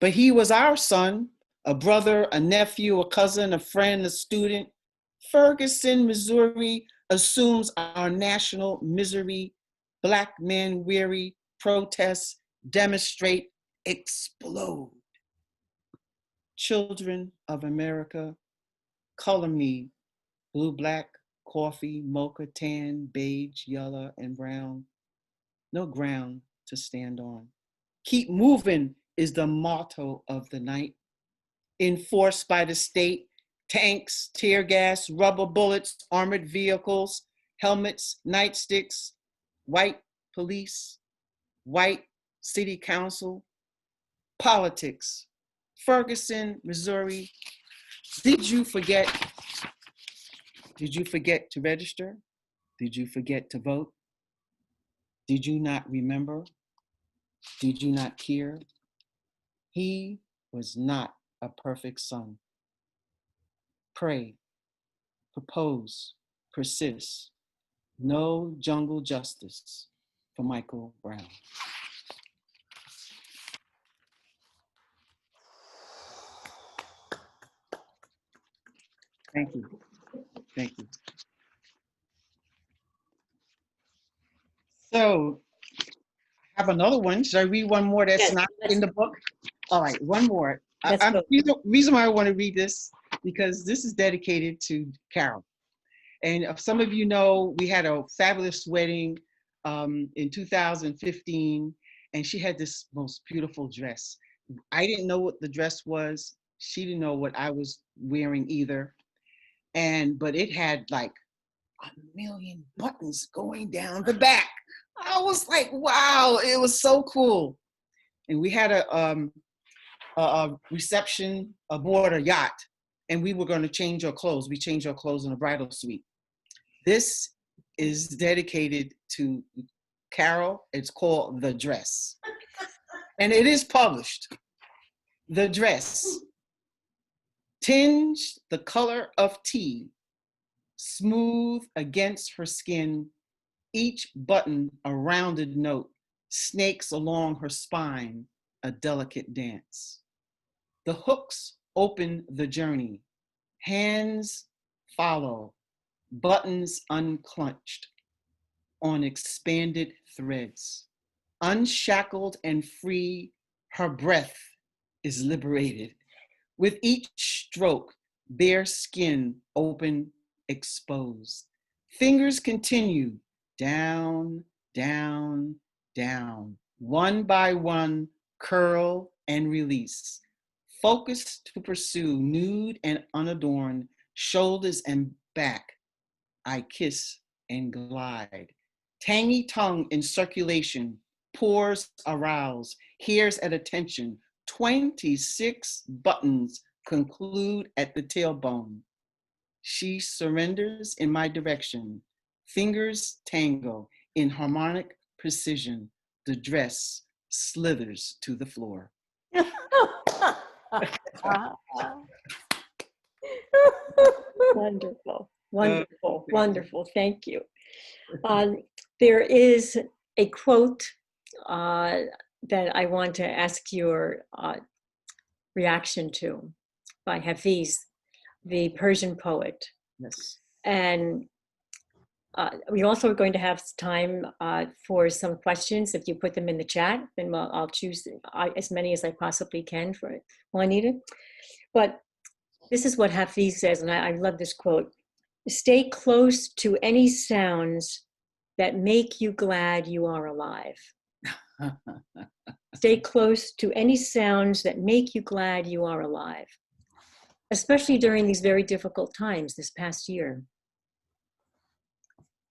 but he was our son, a brother, a nephew, a cousin, a friend, a student. Ferguson, Missouri assumes our national misery. Black men weary, protest, demonstrate, explode. Children of America, color me, blue, black, coffee, mocha, tan, beige, yellow, and brown. No ground to stand on. Keep moving is the motto of the night. Enforced by the state, tanks, tear gas, rubber bullets, armored vehicles, helmets, nightsticks, white police, white city council, politics. Ferguson, Missouri, did you forget? Did you forget to register? Did you forget to vote? Did you not remember? Did you not care? He was not a perfect son. Pray, propose, persist. No Jungle Justice for Michael Brown. Thank you. Thank you. So I have another one. Should I read one more that's Yes, not in the book? All right, one more. let's go. Reason why I want to read this, because this is dedicated to Carol. And some of you know, we had a fabulous wedding in 2015, and she had this most beautiful dress. I didn't know what the dress was. She didn't know what I was wearing either. But it had like a million buttons going down the back. I was like, wow, it was so cool. And we had a reception aboard a yacht, and we were going to change our clothes. We changed our clothes in a bridal suite. This is dedicated to Carol. It's called The Dress. And it is published. The Dress. Tinged the color of tea, smooth against her skin, each button a rounded note, snakes along her spine, a delicate dance. The hooks open the journey, hands follow, buttons unclunched on expanded threads. Unshackled and free, her breath is liberated. With each stroke, bare skin open, exposed. Fingers continue down, down, down. One by one, curl and release. Focus to pursue, nude and unadorned, shoulders and back. I kiss and glide. Tangy tongue in circulation, pores arouse, hairs at attention. 26 buttons conclude at the tailbone. She surrenders in my direction. Fingers tango in harmonic precision. The dress slithers to the floor. Wonderful, wonderful, wonderful. Thank you. There is a quote that I want to ask your reaction to by Hafiz, the Persian poet. Yes. And we also are going to have time for some questions. If you put them in the chat, then I'll choose as many as I possibly can for Juanita. But this is what Hafiz says, and I love this quote. Stay close to any sounds that make you glad you are alive. Stay close to any sounds that make you glad you are alive, especially during these very difficult times this past year.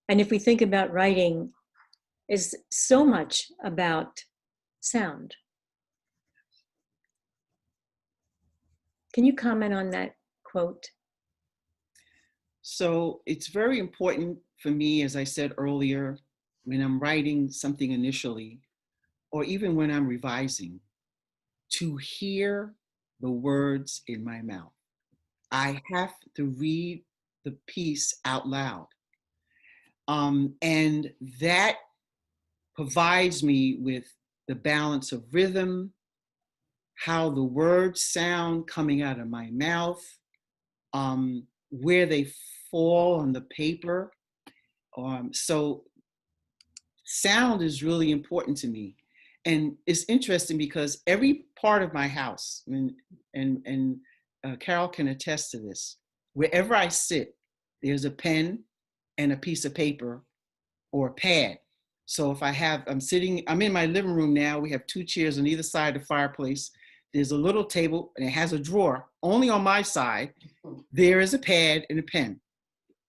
And if we think about writing, is so much about sound. Can you comment on that quote? So it's very important for me, as I said earlier, when I'm writing something initially, or even when I'm revising, to hear the words in my mouth. I have to read the piece out loud. And that provides me with the balance of rhythm, how the words sound coming out of my mouth, where they fall on the paper. So sound is really important to me. And it's interesting because every part of my house, and Carol can attest to this, wherever I sit, there's a pen and a piece of paper or a pad. So if I'm in my living room now, we have 2 chairs on either side of the fireplace. There's a little table and it has a drawer. Only on my side, there is a pad and a pen.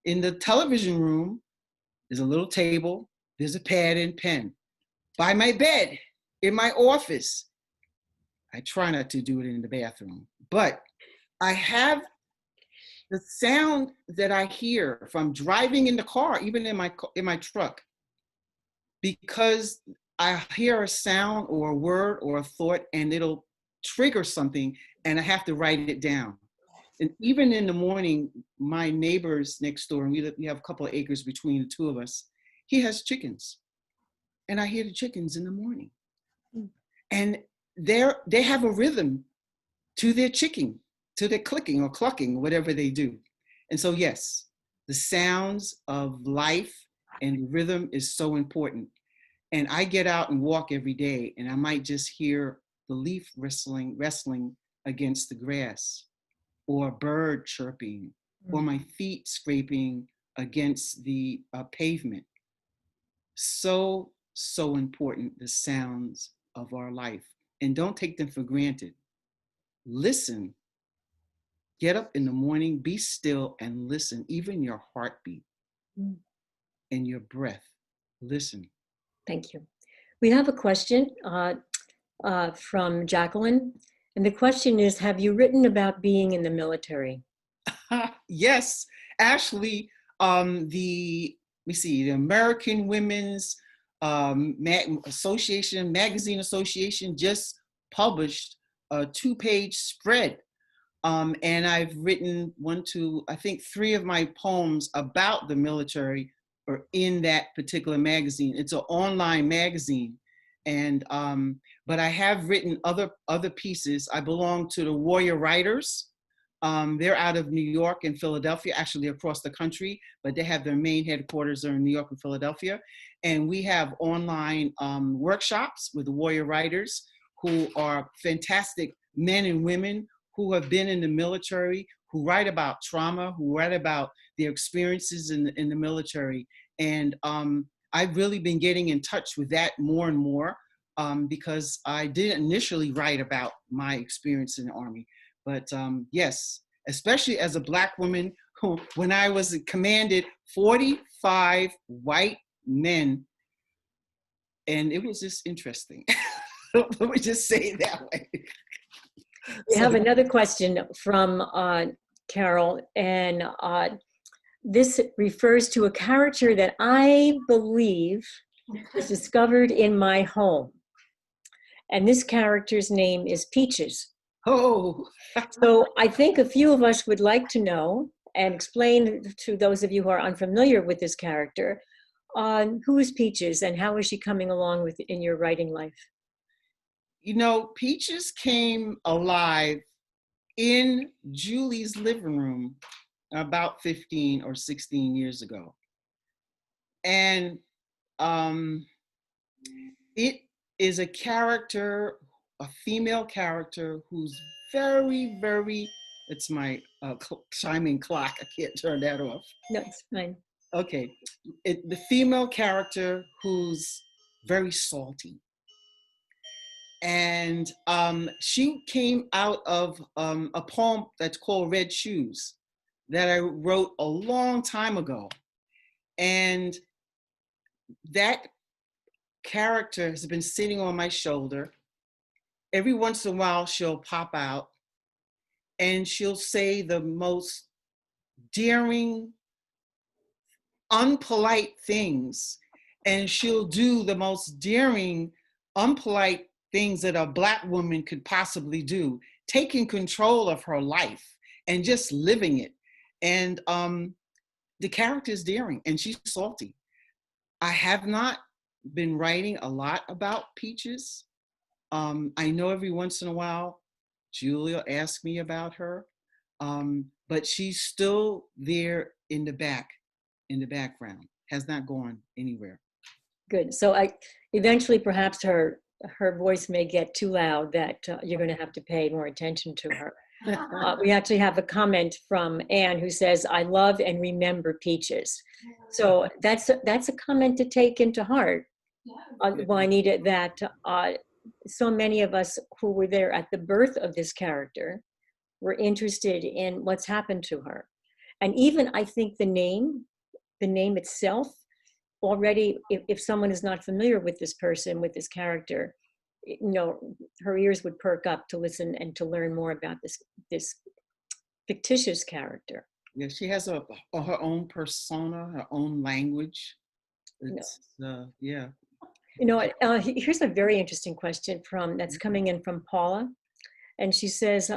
In the television room, there's a little table, there's a pad and pen. By my bed, in my office, I try not to do it in the bathroom, but I have the sound that I hear from driving in the car, even in my truck, because I hear a sound or a word or a thought and it'll trigger something and I have to write it down. And even in the morning, my neighbors next door, and we have a couple of acres between the two of us, he has chickens. And I hear the chickens in the morning. And they have a rhythm to their chicking, to their clicking or clucking, whatever they do. And so, yes, the sounds of life and rhythm is so important. And I get out and walk every day, and I might just hear the leaf wrestling against the grass, or a bird chirping, or my feet scraping against the pavement. So, so important, the sounds of our life. And don't take them for granted. Listen. Get up in the morning, be still, and listen. Even your heartbeat and your breath. Listen. Thank you. We have a question from Jacqueline. And the question is, have you written about being in the military? Yes, actually, the American Women's Association, Magazine Association just published a 2-page spread. And I've written I think 3 of my poems about the military are in that particular magazine. It's an online magazine. And, but I have written other pieces. I belong to the Warrior Writers. They're out of New York and Philadelphia, actually across the country, but they have their main headquarters are in New York and Philadelphia. And we have online workshops with the Warrior Writers, who are fantastic men and women who have been in the military, who write about trauma, who write about their experiences in the military. And I've really been getting in touch with that more and more because I didn't initially write about my experience in the Army. But yes, especially as a Black woman who, when I was commanded 45 white men, and it was just interesting. Let me just say it that way. We have another question from Carol, and this refers to a character that I believe was discovered in my home. And this character's name is Peaches. Oh. So I think a few of us would like to know and explain to those of you who are unfamiliar with this character, who is Peaches and how is she coming along in your writing life? You know, Peaches came alive in Julie's living room about 15 or 16 years ago. And it is a character, a female character who's very, very, it's my chiming clock. I can't turn that off. No, it's fine. Okay. The female character who's very salty. And she came out of a poem that's called Red Shoes that I wrote a long time ago. And that character has been sitting on my shoulder. Every once in a while, she'll pop out and she'll say the most daring, unpolite things. And she'll do the most daring, unpolite things that a Black woman could possibly do, taking control of her life and just living it. And the character is daring and she's salty. I have not been writing a lot about Peaches. I know every once in a while, Julie will ask me about her, but she's still there in the background, has not gone anywhere. Good. So eventually perhaps her voice may get too loud that you're going to have to pay more attention to her. We actually have a comment from Anne who says, "I love and remember Peaches." So that's a comment to take into heart, Juanita, that so many of us who were there at the birth of this character were interested in what's happened to her. And even I think the name itself, already, if someone is not familiar with this person, with this character, you know, her ears would perk up to listen and to learn more about this fictitious character. Yeah, she has her own persona, her own language. It's, yeah. You know, here's a very interesting question that's coming in from Paula. And she says,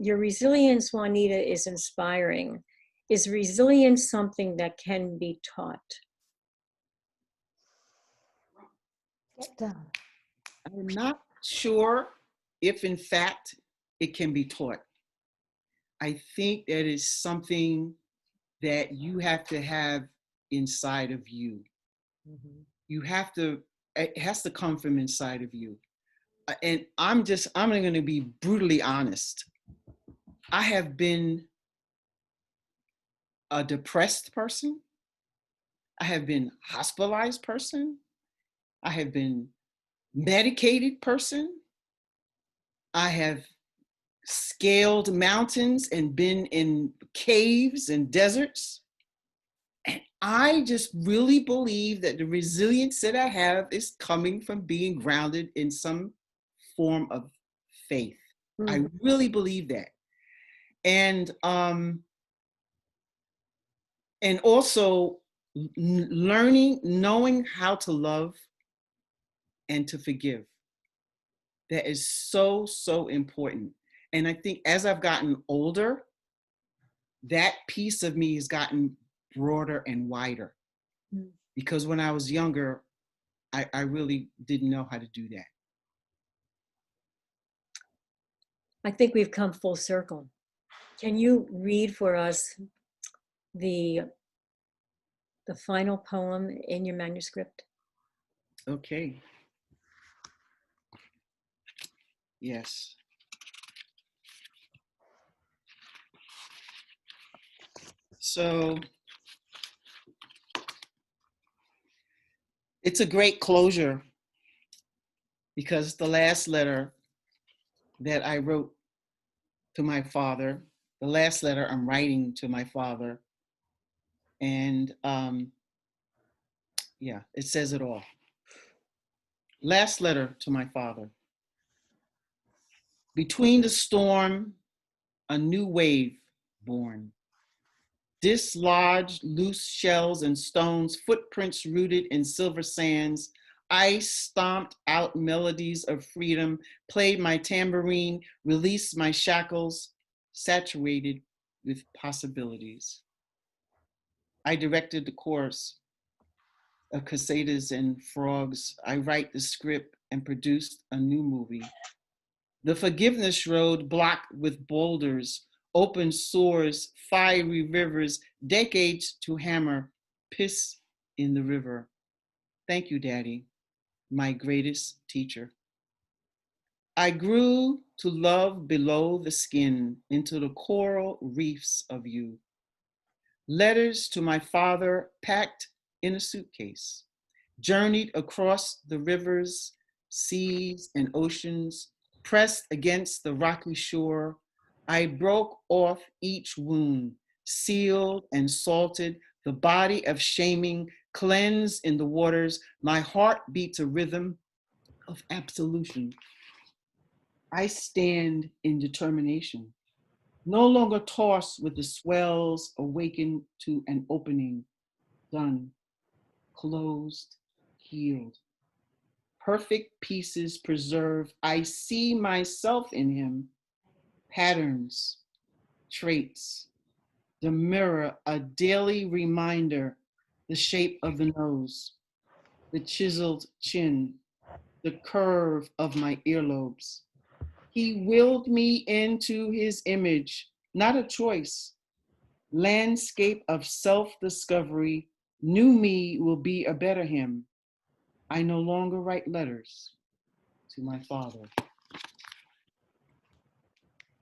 your resilience, Juanita, is inspiring. Is resilience something that can be taught? Get down. I'm not sure if, in fact, it can be taught. I think that is something that you have to have inside of you. Mm-hmm. You have to, it has to come from inside of you. And I'm going to be brutally honest. I have been a depressed person. I have been hospitalized person. I have been medicated person. I have scaled mountains and been in caves and deserts. And I just really believe that the resilience that I have is coming from being grounded in some form of faith. I really believe that. And also learning, knowing how to love and to forgive. That is so, so important. And I think as I've gotten older, that piece of me has gotten broader and wider. Because when I was younger, I really didn't know how to do that. I think we've come full circle. Can you read for us the final poem in your manuscript? Okay. Yes. So it's a great closure because the last letter that I wrote to my father, the last letter I'm writing to my father, and yeah, it says it all. Last letter to my father. Between the storm, a new wave born. Dislodged loose shells and stones, footprints rooted in silver sands. I stomped out melodies of freedom, played my tambourine, released my shackles, saturated with possibilities. I directed the chorus of Casadas and Frogs. I write the script and produced a new movie. The forgiveness road blocked with boulders, open sores, fiery rivers, decades to hammer, piss in the river. Thank you, Daddy, my greatest teacher. I grew to love below the skin into the coral reefs of you. Letters to my father packed in a suitcase, journeyed across the rivers, seas, and oceans, pressed against the rocky shore. I broke off each wound, sealed and salted, the body of shaming cleansed in the waters. My heart beats a rhythm of absolution. I stand in determination, no longer tossed with the swells, awakened to an opening, done, closed, healed. Perfect pieces preserved. I see myself in him, patterns, traits, the mirror, a daily reminder, the shape of the nose, the chiseled chin, the curve of my earlobes. He willed me into his image, not a choice. Landscape of self-discovery, new me will be a better him. I no longer write letters to my father.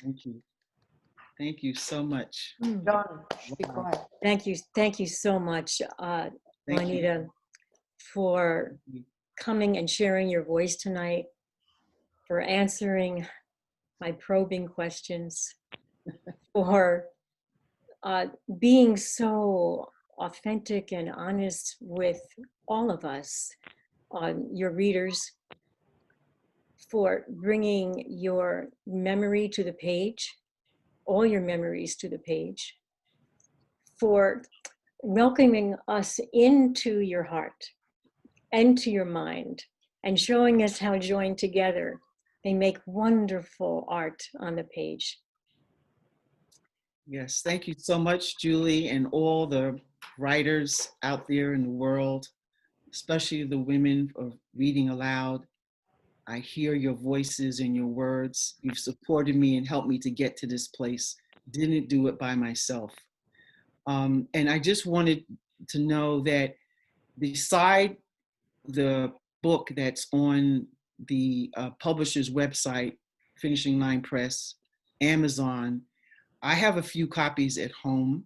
Thank you. Thank you so much. John, be quiet. Thank you so much, Thank Juanita, for coming and sharing your voice tonight, for answering my probing questions, for being so authentic and honest with all of us, your readers, for bringing your memory to the page, all your memories to the page, for welcoming us into your heart and to your mind and showing us how joined together They make wonderful art on the page. Yes, thank you so much, Julie, and all the writers out there in the world, especially the women of reading aloud. I hear your voices and your words. You've supported me and helped me to get to this place. Didn't do it by myself. And I just wanted to know that beside the book that's on the publisher's website, Finishing Line Press, Amazon, I have a few copies at home.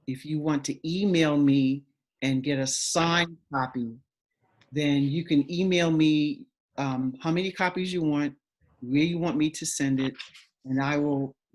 If you want to email me and get a signed copy, then you can email me how many copies you want, where you want me to send it, and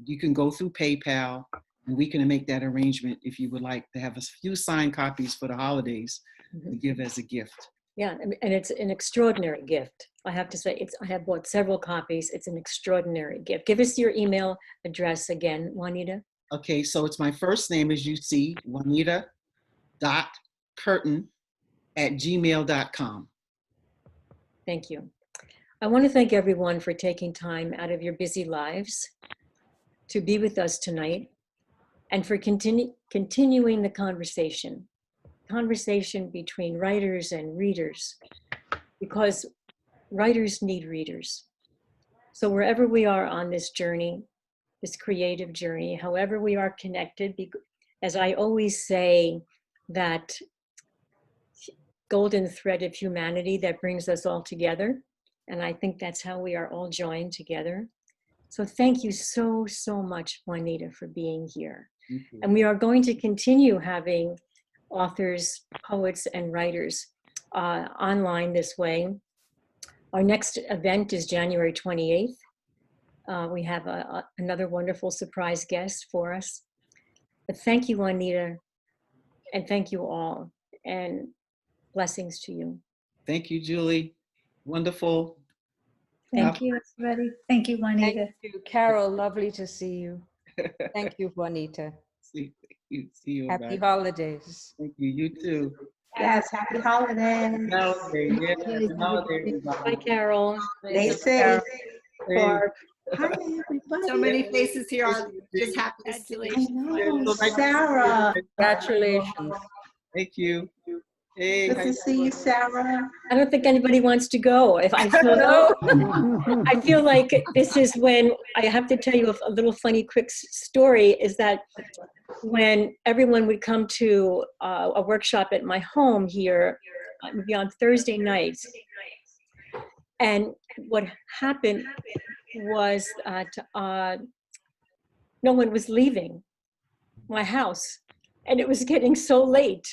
you can go through PayPal and we can make that arrangement if you would like to have a few signed copies for the holidays to give as a gift. Yeah, and it's an extraordinary gift. I have to say, I have bought several copies. It's an extraordinary gift. Give us your email address again, Juanita. Okay, so it's my first name, as you see, Juanita.Kirton@gmail.com. Thank you. I want to thank everyone for taking time out of your busy lives to be with us tonight and for continuing the conversation between writers and readers, because writers need readers. So wherever we are on this journey, this creative journey, however we are connected, as I always say, that golden thread of humanity that brings us all together. And I think that's how we are all joined together. So thank you so, so much, Juanita, for being here. And we are going to continue having authors, poets, and writers online this way. Our next event is January 28th. We have another wonderful surprise guest for us. But thank you, Juanita, and thank you all, and blessings to you. Thank you, Julie. Wonderful. Thank you, everybody. Thank you, Juanita. Thank you, Carol. Lovely to see you. Thank you, Juanita. See you. Happy holidays. Thank you. You too. Yes, happy holidays. Holiday, yeah, Holidays, holiday, Bye, everybody. Carol. Stay safe. Hey. Barb. Hi, everybody. So many faces here. I'm just happy to see I you. know, Sarah. Congratulations. Thank you. Hey, Good to see you, Sarah. I don't think anybody wants to go. If I feel, I feel like this is when I have to tell you a little funny quick story, is that when everyone would come to a workshop at my home here, it would be on Thursday nights. And what happened was that no one was leaving my house, and it was getting so late.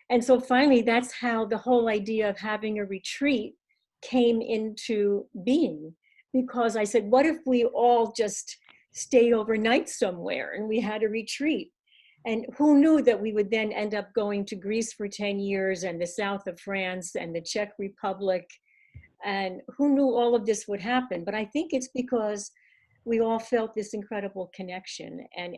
And so finally, that's how the whole idea of having a retreat came into being. Because I said, what if we all just stayed overnight somewhere and we had a retreat? And who knew that we would then end up going to Greece for 10 years and the south of France and the Czech Republic. And who knew all of this would happen? But I think it's because we all felt this incredible connection. And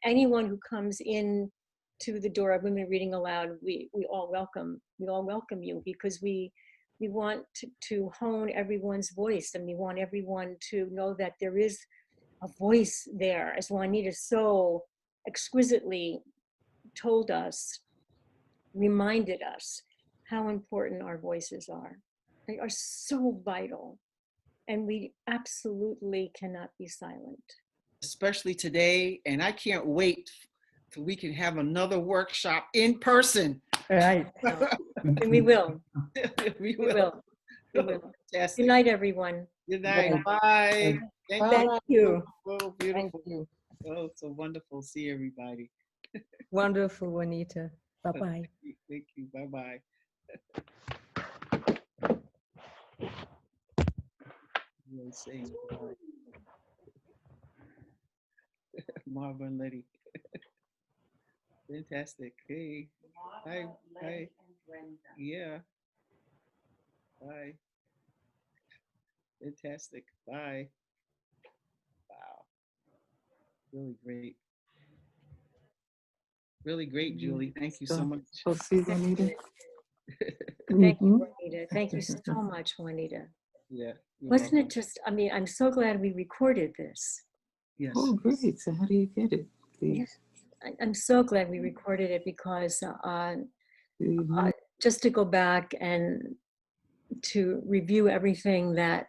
anyone who comes in to the door of Women Reading Aloud, we all welcome you, because we want to hone everyone's voice, and we want everyone to know that there is a voice there, as Juanita so exquisitely told us, reminded us how important our voices are. They are so vital, and we absolutely cannot be silent. especially today, and I can't wait till we can have another workshop in person. Right. And we will. We We will. We will. Fantastic. Good night, everyone. Good night. Bye. Thank Bye. you. you. Oh, Thank beautiful. you. Oh, so wonderful. See everybody. Wonderful, Juanita. Bye-bye. Thank you. Bye-bye. Really saying goodbye. Marva and Letty. Fantastic. Hey. Hi. Hi. Yeah. Bye. Fantastic. Bye. Wow. Really great. Really great, Julie. Thank you so much. We'll see you, Juanita. Thank you, Juanita. Thank you so much, Juanita. Yeah. You're Wasn't welcome. it just, I mean, I'm so glad we recorded this. Yes. Oh, great. So how do you get it? Please. I'm so glad we recorded it because Mhm. just to go back and to review everything that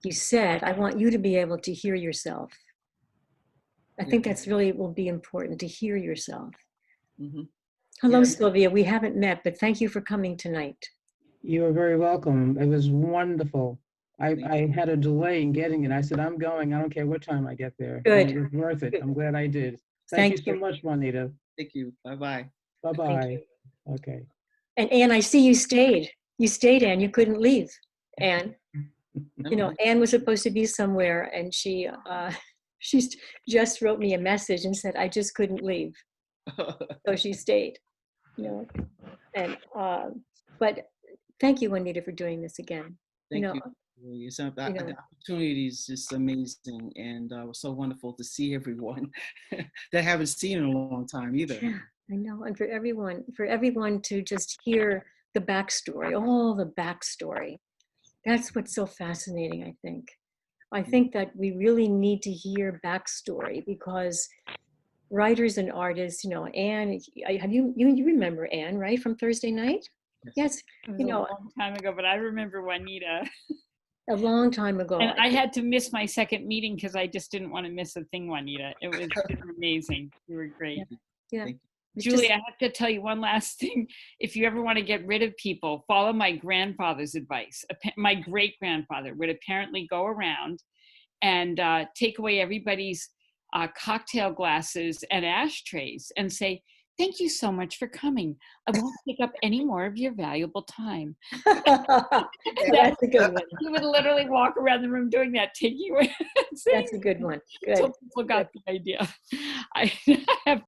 you said, I want you to be able to hear yourself. I think that's really will be important to hear yourself. Mhm. Hello, Yeah. Sylvia. We haven't met, but thank you for coming tonight. You are very welcome. It was wonderful. Thank I had a delay in getting it. I said, I'm going. I don't care what time I get there. Good. And it was worth it. Good. I'm glad I did. Thank you Thank so you. much, Juanita. Thank you. Bye-bye. Thank Bye-bye. you. Okay. And Anne, I see you stayed. You stayed, Anne. You couldn't leave. Anne, you know, Anne was supposed to be somewhere, and she just wrote me a message and said, I just couldn't leave. So she stayed, you know. And but thank you, Juanita, for doing this again. Thank you know, you. It's the you know. opportunity is just amazing, and it was so wonderful to see everyone that I haven't seen in a long time either. Yeah, I know. And for everyone to just hear the backstory, all the backstory. That's what's so fascinating, I think. I think that we really need to hear backstory because writers and artists, you know, Anne, you remember Anne, right, from Thursday night? Yes, It was you a know, long time ago, but I remember Juanita. a long time ago. And I had to miss my second meeting because I just didn't want to miss a thing, Juanita. It was amazing. You were great. Yeah. Thank It's Julie, just- I have to tell you one last thing. If you ever want to get rid of people, follow my grandfather's advice. My great-grandfather would apparently go around and take away everybody's cocktail glasses and ashtrays and say, thank you so much for coming. I won't take up any more of your valuable time. That's a good one. He would literally walk around the room doing that, taking away. That's a good one. Good. Until people got the idea. I have